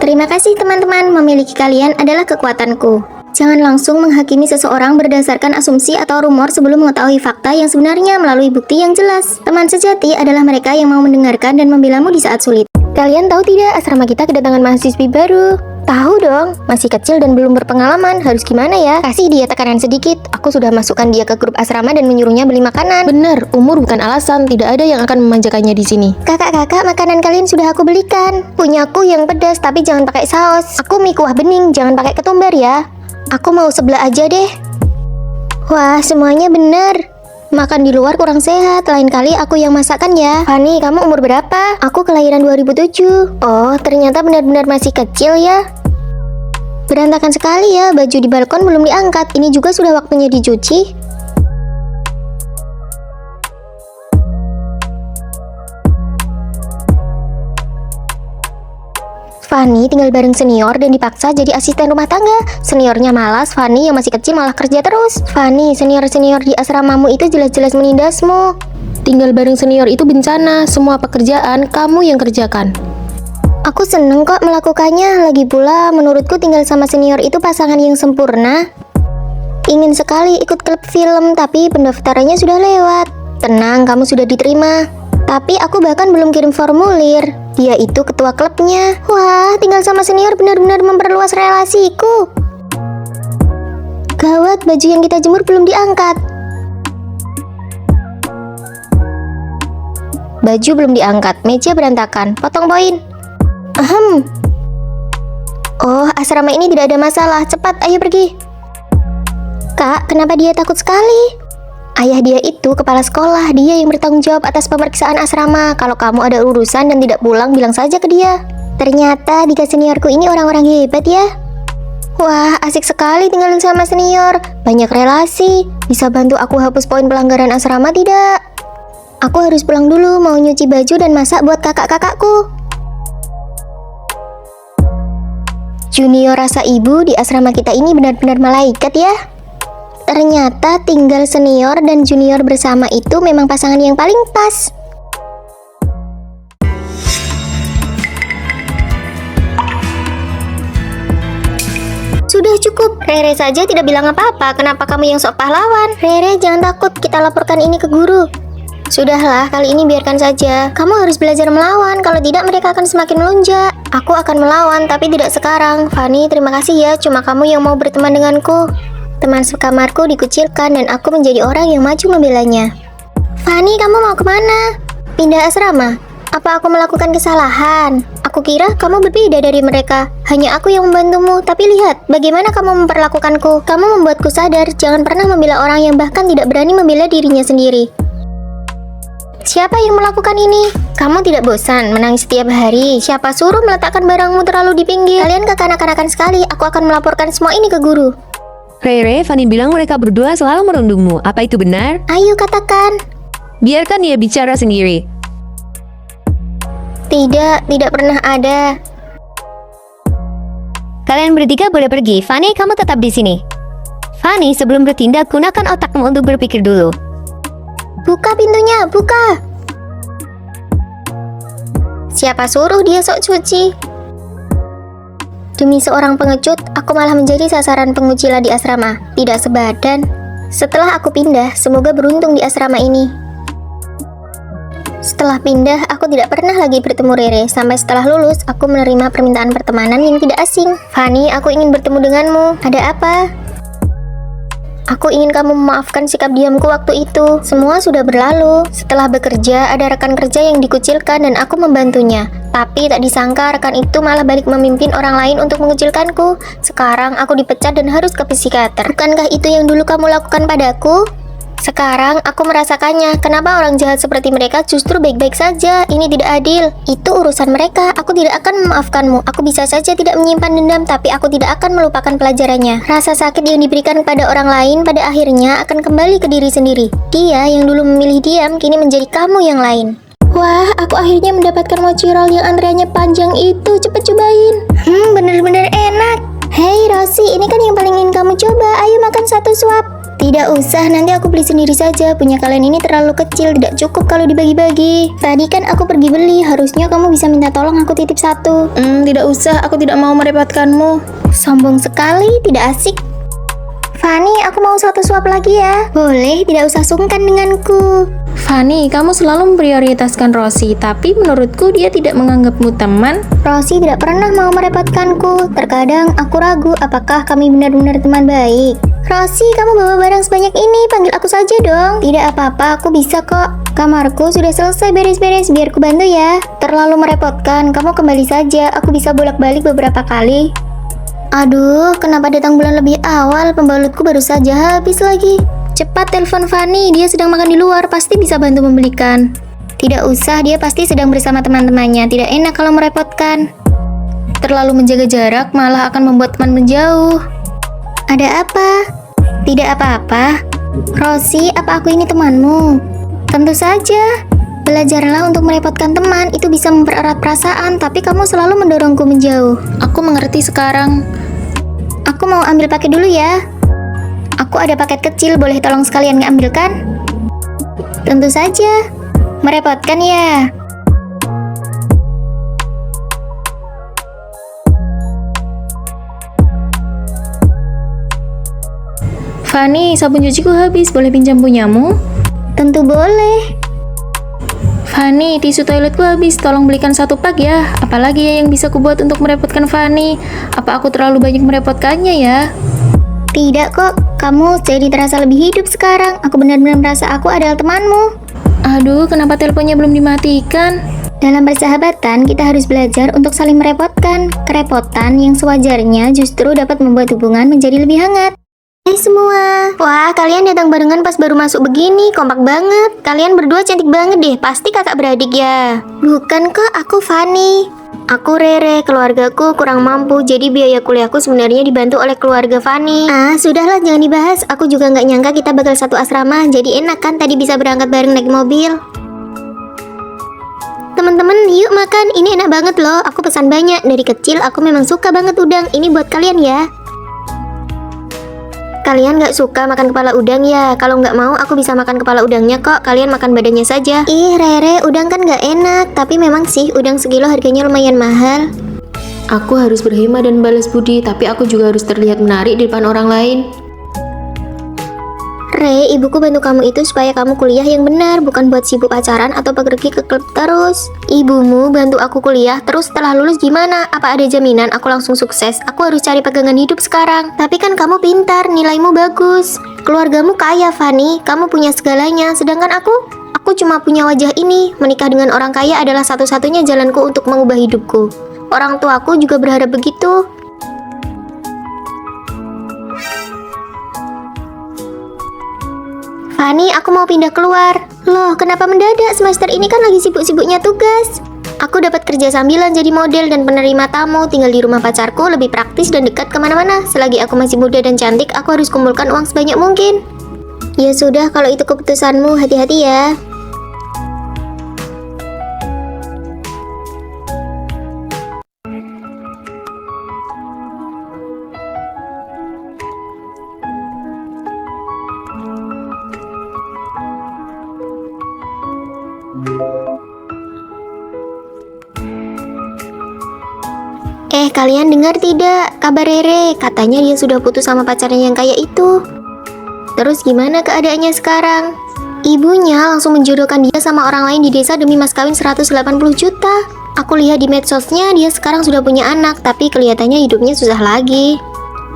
Terima kasih teman-teman, memiliki kalian adalah kekuatanku. Jangan langsung menghakimi seseorang berdasarkan asumsi atau rumor sebelum mengetahui fakta yang sebenarnya melalui bukti yang jelas. Teman sejati adalah mereka yang mau mendengarkan dan membelamu di saat sulit. Kalian tahu tidak, asrama kita kedatangan mahasiswi baru? Tahu dong, masih kecil dan belum berpengalaman. Harus gimana ya? Kasih dia tekanan sedikit. Aku sudah masukkan dia ke grup asrama dan menyuruhnya beli makanan. Benar, umur bukan alasan. Tidak ada yang akan memanjakannya di sini. Kakak-kakak, makanan kalian sudah aku belikan. Punyaku yang pedas, tapi jangan pakai saus. Aku mie kuah bening, jangan pakai ketumbar ya. Aku mau sebelah aja deh. Wah, semuanya benar. Makan di luar kurang sehat, lain kali aku yang masakan ya. Fanny, kamu umur berapa? Aku kelahiran 2007. Oh, ternyata benar-benar masih kecil ya. Berantakan sekali ya, baju di balkon belum diangkat. Ini juga sudah waktunya dicuci. Fanny tinggal bareng senior dan dipaksa jadi asisten rumah tangga. Seniornya malas, Fanny yang masih kecil malah kerja terus. Fanny, senior-senior di asramamu itu jelas-jelas menindasmu. Tinggal bareng senior itu bencana. Semua pekerjaan kamu yang kerjakan. Aku seneng kok melakukannya. Lagi pula, menurutku tinggal sama senior itu pasangan yang sempurna. Ingin sekali ikut klub film, tapi pendaftarannya sudah lewat. Tenang, kamu sudah diterima. Tapi aku bahkan belum kirim formulir. Dia itu ketua klubnya. Wah, tinggal sama senior benar-benar memperluas relasiku. Gawat, baju yang kita jemur belum diangkat. Baju belum diangkat, meja berantakan. Potong poin. Oh, asrama ini tidak ada masalah. Cepat, ayo pergi. Kak, kenapa dia takut sekali? Ayah dia itu kepala sekolah, dia yang bertanggung jawab atas pemeriksaan asrama. Kalau kamu ada urusan dan tidak pulang, bilang saja ke dia. Ternyata 3 seniorku ini orang-orang hebat ya. Wah, asik sekali tinggal sama senior. Banyak relasi. Bisa bantu aku hapus poin pelanggaran asrama tidak? Aku harus pulang dulu, mau nyuci baju dan masak buat kakak-kakakku. Junior rasa ibu di asrama kita ini benar-benar malaikat ya. Ternyata tinggal senior dan junior bersama itu memang pasangan yang paling pas. Sudah cukup, Rere saja tidak bilang apa-apa. Kenapa kamu yang sok pahlawan? Rere, jangan takut, kita laporkan ini ke guru. Sudahlah, kali ini biarkan saja. Kamu harus belajar melawan, kalau tidak mereka akan semakin melunjak. Aku akan melawan, tapi tidak sekarang. Fanny, terima kasih ya, cuma kamu yang mau berteman denganku. Teman sekamarku dikucilkan dan aku menjadi orang yang maju membelanya. Fanny, kamu mau kemana? Pindah asrama? Apa aku melakukan kesalahan? Aku kira kamu berbeda dari mereka. Hanya aku yang membantumu, tapi lihat bagaimana kamu memperlakukanku. Kamu membuatku sadar, jangan pernah membela orang yang bahkan tidak berani membela dirinya sendiri. Siapa yang melakukan ini? Kamu tidak bosan menangis setiap hari? Siapa suruh meletakkan barangmu terlalu di pinggir? Kalian kekanak-kanakan sekali, aku akan melaporkan semua ini ke guru. Rere, Fanny bilang mereka berdua selalu merundungmu. Apa itu benar? Ayo katakan. Biarkan dia bicara sendiri. Tidak pernah ada. Kalian bertiga boleh pergi. Fanny, kamu tetap di sini. Fanny, sebelum bertindak, gunakan otakmu untuk berpikir dulu. Buka pintunya, buka. Siapa suruh dia sok cuci? Demi seorang pengecut, aku malah menjadi sasaran pengucilan di asrama. Tidak sebadan. Setelah aku pindah, semoga beruntung di asrama ini. Setelah pindah, aku tidak pernah lagi bertemu Rere. Sampai setelah lulus, aku menerima permintaan pertemanan yang tidak asing. Fanny, aku ingin bertemu denganmu. Ada apa? Aku ingin kamu memaafkan sikap diamku waktu itu. Semua sudah berlalu. Setelah bekerja, ada rekan kerja yang dikucilkan dan aku membantunya. Tapi tak disangka rekan itu malah balik memimpin orang lain untuk mengucilkanku. Sekarang aku dipecat dan harus ke psikiater. Bukankah itu yang dulu kamu lakukan padaku? Sekarang aku merasakannya. Kenapa orang jahat seperti mereka justru baik-baik saja? Ini tidak adil. Itu urusan mereka. Aku tidak akan memaafkanmu. Aku bisa saja tidak menyimpan dendam, tapi aku tidak akan melupakan pelajarannya. Rasa sakit yang diberikan kepada orang lain pada akhirnya akan kembali ke diri sendiri. Dia yang dulu memilih diam, kini menjadi kamu yang lain. Wah, aku akhirnya mendapatkan mochi roll yang antreannya panjang itu. Cepet cobain. Bener-bener enak. Hei Rosie, ini kan yang paling ingin kamu coba. Ayo makan satu suap. Tidak usah, nanti aku beli sendiri saja. Punya kalian ini terlalu kecil, tidak cukup kalau dibagi-bagi. Tadi kan aku pergi beli, harusnya kamu bisa minta tolong aku titip satu. Tidak usah, aku tidak mau merepotkanmu. Sombong sekali, tidak asik. Fanny, aku mau satu suap lagi ya. Boleh, tidak usah sungkan denganku. Fanny, kamu selalu memprioritaskan Rosie, tapi menurutku dia tidak menganggapmu teman. Rosie tidak pernah mau merepotkanku. Terkadang aku ragu apakah kami benar-benar teman baik. Rosie, kamu bawa barang sebanyak ini, panggil aku saja dong. Tidak apa-apa, aku bisa kok. Kamarku sudah selesai beres-beres, biar ku bantu ya. Terlalu merepotkan, kamu kembali saja. Aku bisa bolak-balik beberapa kali. Aduh, kenapa datang bulan lebih awal? Pembalutku baru saja habis lagi. Cepat telepon Fanny, dia sedang makan di luar, pasti bisa bantu membelikan. Tidak usah, dia pasti sedang bersama teman-temannya. Tidak enak kalau merepotkan. Terlalu menjaga jarak malah akan membuat teman menjauh. Ada apa? Tidak apa-apa. Rosie, apa aku ini temanmu? Tentu saja. Belajarlah untuk merepotkan teman, itu bisa mempererat perasaan, tapi kamu selalu mendorongku menjauh. Aku mengerti sekarang. Aku mau ambil paket dulu ya. Aku ada paket kecil, boleh tolong sekalian ngambilkan? Tentu saja. Merepotkan ya. Fanny, sabun cuciku habis, boleh pinjam punyamu? Tentu boleh. Fanny, tisu toiletku habis, tolong belikan satu pak ya. Apalagi ya yang bisa kubuat untuk merepotkan Fanny? Apa aku terlalu banyak merepotkannya ya? Tidak kok, kamu jadi terasa lebih hidup sekarang. Aku benar-benar merasa aku adalah temanmu. Aduh, kenapa teleponnya belum dimatikan? Dalam persahabatan, kita harus belajar untuk saling merepotkan. Kerepotan yang sewajarnya justru dapat membuat hubungan menjadi lebih hangat. Hai semua. Wah, kalian datang barengan pas baru masuk begini, kompak banget. Kalian berdua cantik banget deh, pasti kakak beradik ya. Bukan kok, aku Fanny. Aku Rere, keluargaku kurang mampu, jadi biaya kuliahku sebenarnya dibantu oleh keluarga Fanny. Sudahlah, jangan dibahas. Aku juga nggak nyangka kita bakal satu asrama, jadi enak kan tadi bisa berangkat bareng naik mobil. Teman-teman, yuk makan. Ini enak banget loh. Aku pesan banyak. Dari kecil aku memang suka banget udang. Ini buat kalian ya. Kalian nggak suka makan kepala udang ya? Kalau nggak mau, aku bisa makan kepala udangnya kok. Kalian makan badannya saja. Ih, Rere, udang kan nggak enak. Tapi memang sih, udang sekilo harganya lumayan mahal. Aku harus berhemat dan balas budi, tapi aku juga harus terlihat menarik di depan orang lain. Re, ibuku bantu kamu itu supaya kamu kuliah yang benar, bukan buat sibuk pacaran atau pergi ke klub terus. Ibumu bantu aku kuliah, terus setelah lulus gimana? Apa ada jaminan aku langsung sukses? Aku harus cari pegangan hidup sekarang. Tapi kan kamu pintar, nilaimu bagus. Keluargamu kaya, Fanny. Kamu punya segalanya, sedangkan aku cuma punya wajah ini. Menikah dengan orang kaya adalah satu-satunya jalanku untuk mengubah hidupku. Orang tuaku juga berharap begitu. Fanny, aku mau pindah keluar. Loh, kenapa mendadak? Semester ini kan lagi sibuk-sibuknya tugas. Aku dapat kerja sambilan jadi model dan penerima tamu. Tinggal di rumah pacarku, lebih praktis dan dekat kemana-mana. Selagi aku masih muda dan cantik, aku harus kumpulkan uang sebanyak mungkin. Ya sudah, kalau itu keputusanmu, hati-hati ya. Kalian dengar tidak? Kabar Rere, katanya dia sudah putus sama pacarnya yang kaya itu. Terus gimana keadaannya sekarang? Ibunya langsung menjodohkan dia sama orang lain di desa demi mas kawin 180 juta. Aku lihat di medsosnya dia sekarang sudah punya anak, tapi kelihatannya hidupnya susah lagi.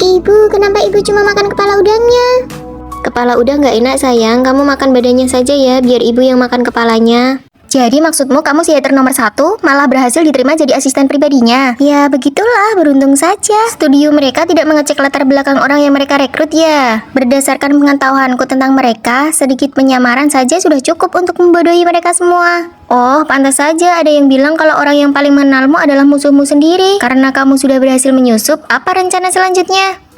Ibu, kenapa ibu cuma makan kepala udangnya? Kepala udang gak enak sayang, kamu makan badannya saja ya, biar ibu yang makan kepalanya. Jadi maksudmu kamu si hater nomor 1 malah berhasil diterima jadi asisten pribadinya? Ya begitulah, beruntung saja. Studio mereka tidak mengecek latar belakang orang yang mereka rekrut ya. Berdasarkan pengetahuanku tentang mereka, sedikit penyamaran saja sudah cukup untuk membodohi mereka semua. Oh, pantas saja ada yang bilang kalau orang yang paling mengenalmu adalah musuhmu sendiri. Karena kamu sudah berhasil menyusup, apa rencana selanjutnya?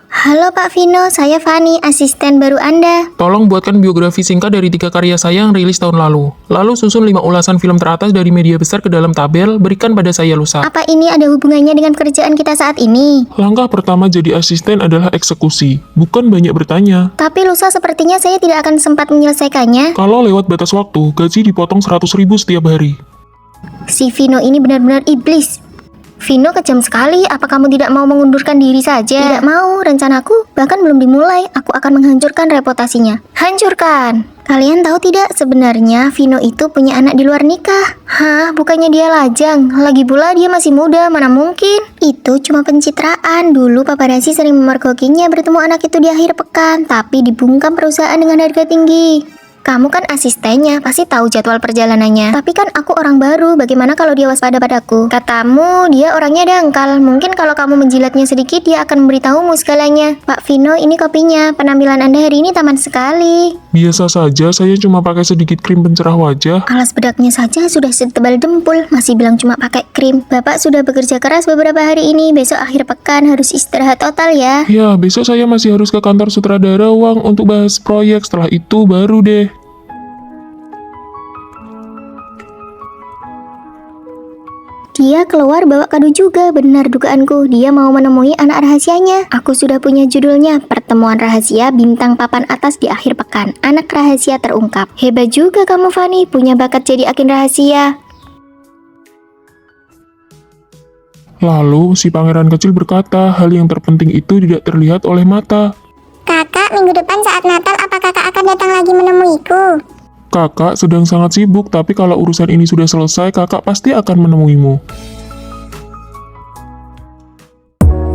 Halo Pak Vino, saya Fanny, asisten baru Anda. Tolong buatkan biografi singkat dari 3 karya saya yang rilis tahun lalu. Lalu susun 5 ulasan film teratas dari media besar ke dalam tabel, berikan pada saya lusa. Apa ini ada hubungannya dengan kerjaan kita saat ini? Langkah pertama jadi asisten adalah eksekusi, bukan banyak bertanya. Tapi lusa sepertinya saya tidak akan sempat menyelesaikannya. Kalau lewat batas waktu, gaji dipotong 100.000 setiap hari. Si Vino ini benar-benar iblis. Vino kejam sekali, apa kamu tidak mau mengundurkan diri saja? Tidak mau, rencanaku bahkan belum dimulai. Aku akan menghancurkan reputasinya. Hancurkan! Kalian tahu tidak, sebenarnya Vino itu punya anak di luar nikah. Hah, bukannya dia lajang? Lagi pula dia masih muda, mana mungkin? Itu cuma pencitraan. Dulu paparazzi sering memergokinya bertemu anak itu di akhir pekan, tapi dibungkam perusahaan dengan harga tinggi. Kamu kan asistennya, pasti tahu jadwal perjalanannya. Tapi kan aku orang baru, bagaimana kalau dia waspada padaku? Katamu, dia orangnya dangkal. Mungkin kalau kamu menjilatnya sedikit, dia akan memberitahumu segalanya. Pak Vino, ini kopinya. Penampilan Anda hari ini taman sekali. Biasa saja, saya cuma pakai sedikit krim pencerah wajah. Alas bedaknya saja sudah setebal dempul, masih bilang cuma pakai krim. Bapak sudah bekerja keras beberapa hari ini, besok akhir pekan harus istirahat total ya. Ya, besok saya masih harus ke kantor sutradara uang untuk bahas proyek. Setelah itu baru deh. Dia keluar bawa kado juga, benar dugaanku. Dia mau menemui anak rahasianya. Aku sudah punya judulnya, Pertemuan Rahasia Bintang Papan Atas di Akhir Pekan. Anak rahasia terungkap. Hebat juga kamu Fanny, punya bakat jadi agen rahasia. Lalu, si pangeran kecil berkata, hal yang terpenting itu tidak terlihat oleh mata. Kakak, minggu depan saat Natal apa kakak akan datang lagi menemuiku? Kakak sedang sangat sibuk, tapi kalau urusan ini sudah selesai, kakak pasti akan menemuimu.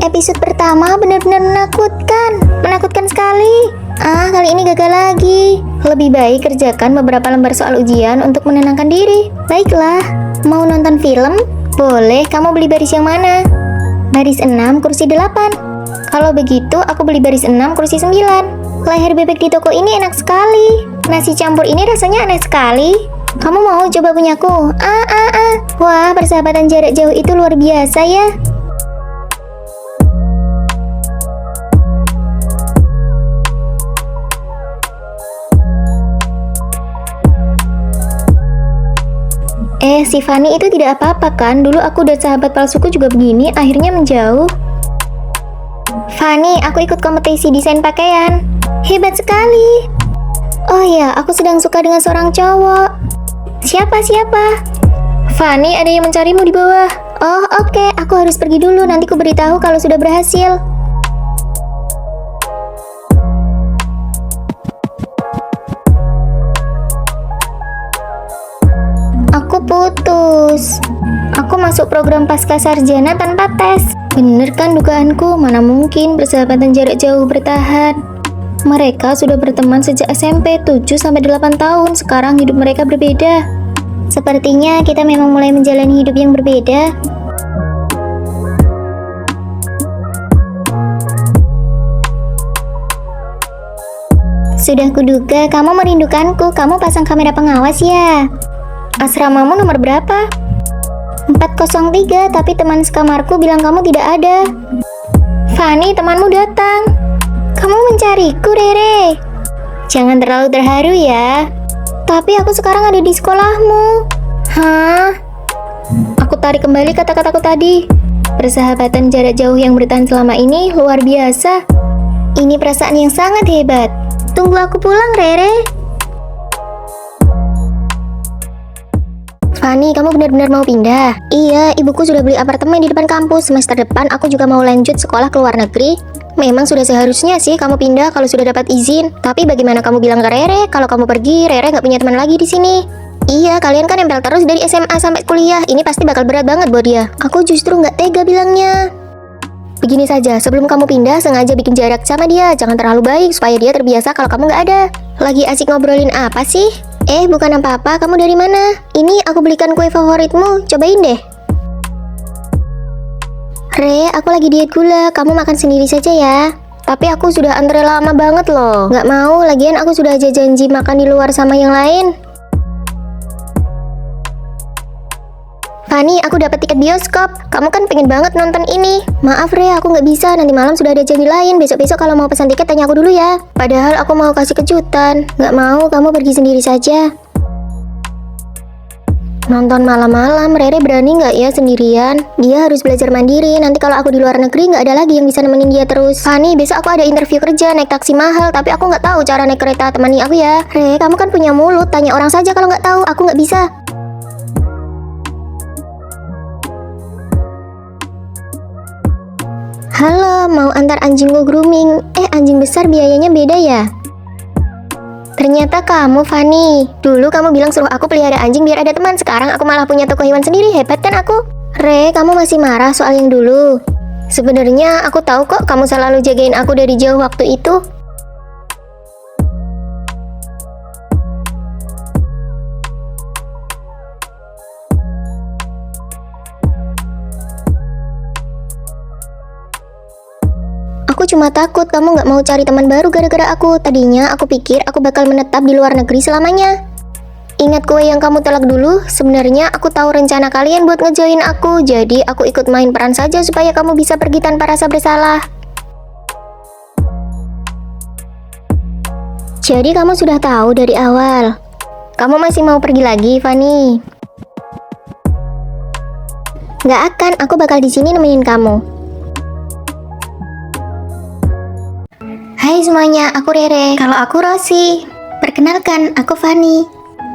Episode pertama benar-benar menakutkan sekali. Kali ini gagal lagi. Lebih baik kerjakan beberapa lembar soal ujian untuk menenangkan diri. Baiklah, mau nonton film? Boleh, kamu beli baris yang mana? Baris 6, kursi 8. Kalau begitu, aku beli baris 6, kursi 9. Leher bebek di toko ini enak sekali. Nasi campur ini rasanya aneh sekali. Kamu mau coba punyaku? Wah, persahabatan jarak jauh itu luar biasa ya. Si Fanny itu tidak apa-apa kan? Dulu aku dan sahabat palsuku juga begini, akhirnya menjauh. Fanny, aku ikut kompetisi desain pakaian. Hebat sekali. Oh ya, aku sedang suka dengan seorang cowok. Siapa? Fanny, ada yang mencarimu di bawah. Oh, oke. Aku harus pergi dulu. Nanti ku beritahu kalau sudah berhasil. Aku putus. Aku masuk program pasca sarjana tanpa tes. Bener kan dugaanku? Mana mungkin persahabatan jarak jauh bertahan. Mereka sudah berteman sejak SMP 7-8 tahun. Sekarang hidup mereka berbeda. Sepertinya kita memang mulai menjalani hidup yang berbeda. Sudah kuduga kamu merindukanku. Kamu pasang kamera pengawas ya? Asramamu nomor berapa? 403, tapi teman sekamarku bilang kamu tidak ada. Fanny, temanmu datang. Kamu mencariku, Rere. Jangan terlalu terharu ya. Tapi aku sekarang ada di sekolahmu. Hah? Aku tarik kembali kata-kataku tadi. Persahabatan jarak jauh yang bertahan selama ini luar biasa. Ini perasaan yang sangat hebat. Tunggu aku pulang, Rere. Fanny, kamu benar-benar mau pindah? Iya, ibuku sudah beli apartemen di depan kampus. Semester depan aku juga mau lanjut sekolah ke luar negeri. Memang sudah seharusnya sih kamu pindah kalau sudah dapat izin. Tapi bagaimana kamu bilang ke Rere kalau kamu pergi, Rere nggak punya teman lagi di sini? Iya, kalian kan nempel terus dari SMA sampai kuliah. Ini pasti bakal berat banget buat dia. Aku justru nggak tega bilangnya. Begini saja, sebelum kamu pindah, sengaja bikin jarak sama dia. Jangan terlalu baik supaya dia terbiasa kalau kamu nggak ada. Lagi asik ngobrolin apa sih? Bukan apa-apa, kamu dari mana? Ini aku belikan kue favoritmu, cobain deh. Re, aku lagi diet gula, kamu makan sendiri saja ya. Tapi aku sudah antre lama banget loh. Nggak mau, lagian aku sudah aja janji makan di luar sama yang lain. Fanny, aku dapat tiket bioskop. Kamu kan pengen banget nonton ini. Maaf Re, aku nggak bisa. Nanti malam sudah ada janji lain. Besok-besok kalau mau pesan tiket tanya aku dulu ya. Padahal aku mau kasih kejutan. Nggak mau, kamu pergi sendiri saja. Nonton malam-malam, Rere berani nggak ya sendirian? Dia harus belajar mandiri. Nanti kalau aku di luar negeri nggak ada lagi yang bisa nemenin dia terus. Fanny, besok aku ada interview kerja naik taksi mahal. Tapi aku nggak tahu cara naik kereta. Temani aku ya. Re, kamu kan punya mulut. Tanya orang saja kalau nggak tahu. Aku nggak bisa. Halo, mau antar anjingku grooming. Anjing besar biayanya beda ya? Ternyata kamu, Fanny. Dulu kamu bilang suruh aku pelihara anjing biar ada teman. Sekarang aku malah punya toko hewan sendiri. Hebat kan aku? Re, kamu masih marah soal yang dulu? Sebenarnya aku tahu kok kamu selalu jagain aku dari jauh waktu itu. Aku cuma takut kamu nggak mau cari teman baru gara-gara aku. Tadinya aku pikir aku bakal menetap di luar negeri selamanya. Ingat kue yang kamu telak dulu? Sebenarnya aku tahu rencana kalian buat ngejoin aku. Jadi aku ikut main peran saja supaya kamu bisa pergi tanpa rasa bersalah. Jadi kamu sudah tahu dari awal. Kamu masih mau pergi lagi, Fanny? Nggak akan, aku bakal di sini nemenin kamu. Hai semuanya, aku Rere. Kalau aku Rosi. Perkenalkan, aku Fanny.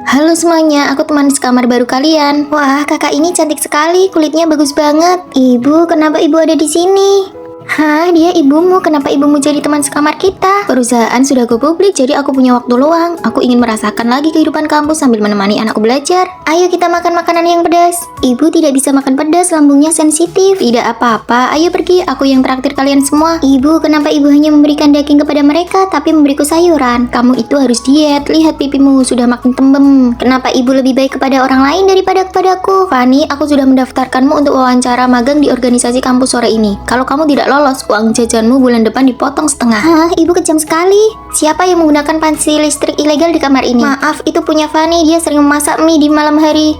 Halo semuanya, aku teman sekamar baru kalian. Wah, kakak ini cantik sekali, kulitnya bagus banget. Ibu, kenapa ibu ada di sini? Hah, dia ibumu. Kenapa ibumu jadi teman sekamar kita? Perusahaan sudah go publik, jadi aku punya waktu luang. Aku ingin merasakan lagi kehidupan kampus sambil menemani anakku belajar. Ayo kita makan makanan yang pedas. Ibu tidak bisa makan pedas, lambungnya sensitif. Tidak apa-apa, ayo pergi. Aku yang traktir kalian semua. Ibu, kenapa ibu hanya memberikan daging kepada mereka, tapi memberiku sayuran? Kamu itu harus diet. Lihat pipimu sudah makin tembem. Kenapa ibu lebih baik kepada orang lain daripada kepadaku? Fanny, aku sudah mendaftarkanmu untuk wawancara magang di organisasi kampus sore ini. Kalau kamu tidak lolos, uang jajanmu bulan depan dipotong setengah. Hah, ibu kejam sekali. Siapa yang menggunakan panci listrik ilegal di kamar ini? Maaf, itu punya Fanny. Dia sering memasak mie di malam hari.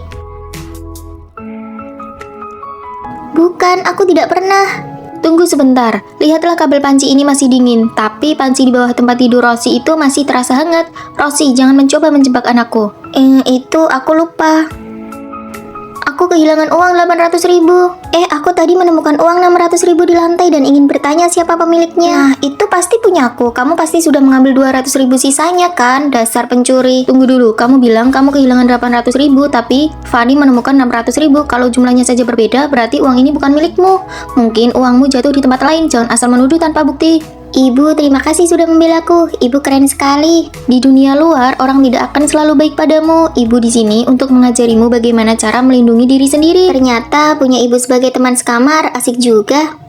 Bukan, aku tidak pernah. Tunggu sebentar, lihatlah kabel panci ini masih dingin. Tapi panci di bawah tempat tidur Rosi itu masih terasa hangat. Rosi, jangan mencoba menjebak anakku. Itu aku lupa. Aku Aku kehilangan uang 800.000. Aku tadi menemukan uang 600.000 di lantai dan ingin bertanya siapa pemiliknya. Nah, itu pasti punyaku. Kamu pasti sudah mengambil 200.000 sisanya kan, dasar pencuri. Tunggu dulu, kamu bilang kamu kehilangan 800.000, tapi Fanny menemukan 600.000. Kalau jumlahnya saja berbeda, berarti uang ini bukan milikmu. Mungkin uangmu jatuh di tempat lain, jangan asal menuduh tanpa bukti. Ibu, terima kasih sudah membelaku. Ibu keren sekali. Di dunia luar, orang tidak akan selalu baik padamu. Ibu di sini untuk mengajarimu bagaimana cara melindungi diri sendiri. Ternyata punya ibu sebagai teman sekamar asik juga.